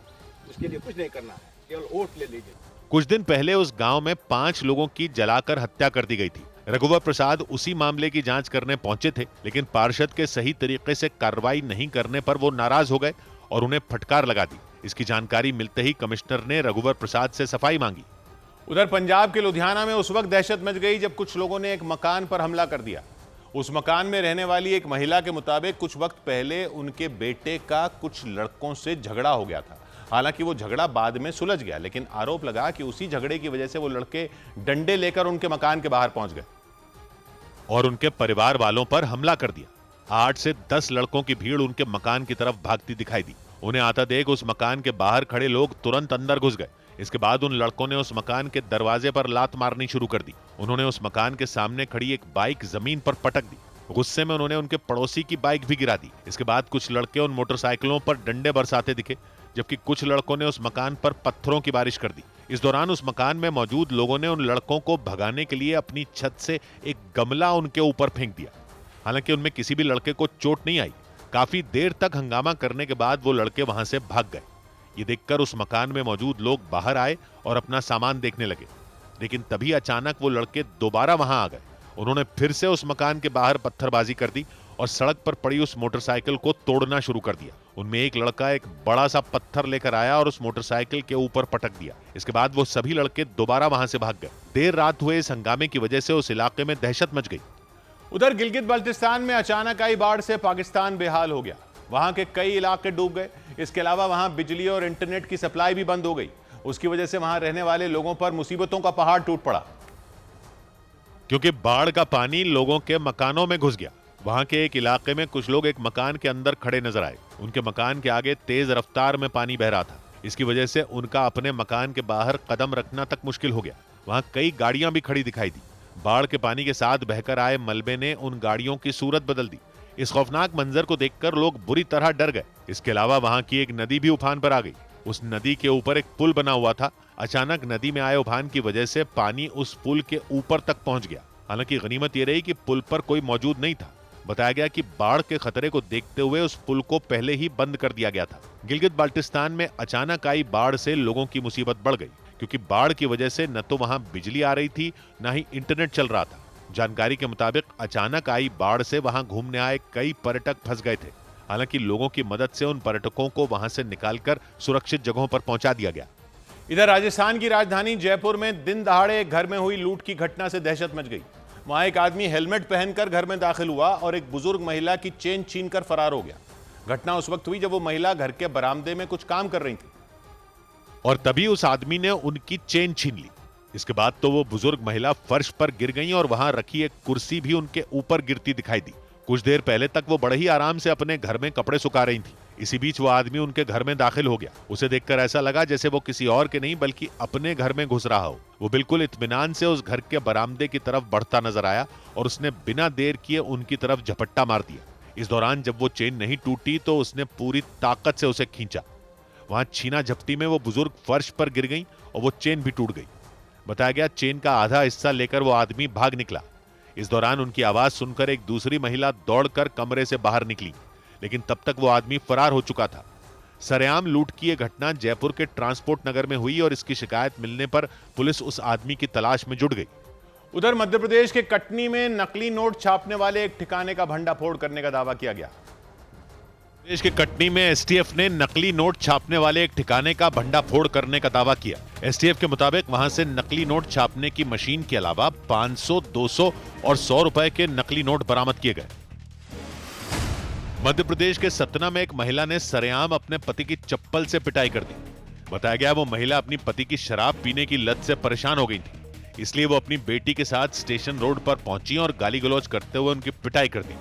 उसके लिए कुछ नहीं करना है, केवल वोट ले लीजिए। कुछ दिन पहले उस गांव में 5 लोगों की जलाकर हत्या कर दी गई थी। रघुवर प्रसाद उसी मामले की जांच करने पहुंचे थे, लेकिन पार्षद के सही तरीके से कार्रवाई नहीं करने पर वो नाराज हो गए और उन्हें फटकार लगा दी। इसकी जानकारी मिलते ही कमिश्नर ने रघुवर प्रसाद से सफाई मांगी। उधर पंजाब के लुधियाना में उस वक्त दहशत मच गई जब कुछ लोगों ने एक मकान पर हमला कर दिया। उस मकान में रहने वाली एक महिला के मुताबिक कुछ वक्त पहले उनके बेटे का कुछ लड़कों से झगड़ा हो गया था। हालांकि वो झगड़ा बाद में सुलझ गया, लेकिन आरोप लगा कि उसी झगड़े की वजह से वो लड़के डंडे लेकर उनके मकान के बाहर पहुंच गए और उनके परिवार वालों पर हमला कर दिया। 8 से 10 लड़कों की भीड़ उनके मकान की तरफ भागती दिखाई दी। उन्हें आता देख उस मकान के बाहर खड़े लोग तुरंत अंदर घुस गए। इसके बाद उन लड़कों ने उस मकान के दरवाजे पर लात मारनी शुरू कर दी। उन्होंने उस मकान के सामने खड़ी एक बाइक जमीन पर पटक दी। गुस्से में उन्होंने उनके पड़ोसी की बाइक भी गिरा दी। इसके बाद कुछ लड़के उन मोटरसाइकिलों पर डंडे बरसाते दिखे, जबकि कुछ लड़कों ने उस मकान पर पत्थरों की बारिश कर दी। इस दौरान उस मकान में मौजूद लोगों ने उन लड़कों को भगाने के लिए अपनी छत से एक गमला उनके ऊपर फेंक दिया। हालांकि उनमें किसी भी लड़के को चोट नहीं आई। काफी देर तक हंगामा करने के बाद वो लड़के वहां से भाग गए। ये देखकर उस मकान में मौजूद लोग बाहर आए और अपना सामान देखने लगे, लेकिन तभी अचानक वो लड़के दोबारा वहां आ गए। उन्होंने फिर से उस मकान के बाहर पत्थरबाजी कर दी और सड़क पर पड़ी उस मोटरसाइकिल को तोड़ना शुरू कर दिया। उनमें एक लड़का एक बड़ा सा पत्थर लेकर आया और उस मोटरसाइकिल के ऊपर पटक दिया। इसके बाद वो सभी लड़के दोबारा वहां से भाग गए। देर रात हुए इस हंगामे की वजह से उस इलाके में दहशत मच गई। उधर गिलगित बाल्टिस्तान में अचानक आई बाढ़ से पाकिस्तान बेहाल हो गया। वहां के कई इलाके डूब गए। इसके अलावा वहां बिजली और इंटरनेट की सप्लाई भी बंद हो गई। उसकी वजह से वहां रहने वाले लोगों पर मुसीबतों का पहाड़ टूट पड़ा, क्योंकि बाढ़ का पानी लोगों के मकानों में घुस गया। वहां के एक इलाके में कुछ लोग एक मकान के अंदर खड़े नजर आए। उनके मकान के आगे तेज रफ्तार में पानी बह रहा था। इसकी वजह से उनका अपने मकान के बाहर कदम रखना तक मुश्किल हो गया। वहां कई गाड़ियां भी खड़ी दिखाई दी। बाढ़ के पानी के साथ बहकर आए मलबे ने उन गाड़ियों की सूरत बदल दी। इस खौफनाक मंजर को देखकर लोग बुरी तरह डर गए। इसके अलावा वहां की एक नदी भी उफान पर आ गई। उस नदी के ऊपर एक पुल बना हुआ था। अचानक नदी में आए उफान की वजह से पानी उस पुल के ऊपर तक पहुंच गया। हालांकि गनीमत यह रही कि पुल पर कोई मौजूद नहीं था। बताया गया कि बाढ़ के खतरे को देखते हुए उस पुल को पहले ही बंद कर दिया गया था। गिलगित बाल्टिस्तान में अचानक आई बाढ़ से लोगों की मुसीबत बढ़ गई, क्योंकि बाढ़ की वजह से न तो वहां बिजली आ रही थी, न ही इंटरनेट चल रहा था। जानकारी के मुताबिक अचानक आई बाढ़ से वहां घूमने आए कई पर्यटक फंस गए थे। हालांकि लोगों की मदद से उन पर्यटकों को वहां से निकालकर सुरक्षित जगहों पर पहुंचा दिया गया। इधर राजस्थान की राजधानी जयपुर में दिन दहाड़े एक घर में हुई लूट की घटना से दहशत मच गई। वहां एक आदमी हेलमेट पहनकर घर में दाखिल हुआ और एक बुजुर्ग महिला की चेन छीनकर फरार हो गया। घटना उस वक्त हुई जब वो महिला घर के बरामदे में कुछ काम कर रही थी और तभी उस आदमी ने उनकी चेन छीन ली। इसके बाद तो वो बुजुर्ग महिला फर्श पर गिर गई और वहां रखी एक कुर्सी भी उनके ऊपर गिरती दिखाई दी। कुछ देर पहले तक वो बड़े ही आराम से अपने घर में कपड़े सुखा रही थी। इसी बीच वो आदमी उनके घर में दाखिल हो गया। उसे देखकर ऐसा लगा जैसे वो किसी और के नहीं बल्कि अपने घर में घुस रहा हो। वो बिल्कुल इत्मीनान से उस घर के बरामदे की तरफ बढ़ता नजर आया और उसने बिना देर किए उनकी तरफ झपट्टा मार दिया। इस दौरान जब वो चेन नहीं टूटी तो उसने पूरी ताकत से उसे खींचा। वहां छीना झपटी में वो बुजुर्ग फर्श पर गिर गई और वो चेन भी टूट गई। बताया गया चेन का आधा हिस्सा लेकर वो आदमी भाग निकला। इस दौरान उनकी आवाज सुनकर एक दूसरी महिला दौड़कर कमरे से बाहर निकली, लेकिन तब तक वो आदमी फरार हो चुका था। सरेआम लूट की यह घटना जयपुर के ट्रांसपोर्ट नगर में हुई और इसकी शिकायत मिलने पर पुलिस उस आदमी की तलाश में जुट गई। उधर मध्य प्रदेश के कटनी में नकली नोट छापने वाले एक ठिकाने का भंडाफोड़ करने का दावा किया गया। प्रदेश के कटनी में एसटीएफ ने नकली नोट छापने वाले एक ठिकाने का भंडाफोड़ करने का दावा किया। एसटीएफ के मुताबिक वहां से नकली नोट छापने की मशीन के अलावा 500, 200 और 100 रुपए के नकली नोट बरामद किए गए। मध्य प्रदेश के सतना में एक महिला ने सरेआम अपने पति की चप्पल से पिटाई कर दी। बताया गया वो महिला अपनी पति की शराब पीने की लत से परेशान हो गई थी, इसलिए वो अपनी बेटी के साथ स्टेशन रोड पर पहुंची और गाली गलौज करते हुए उनकी पिटाई कर दी।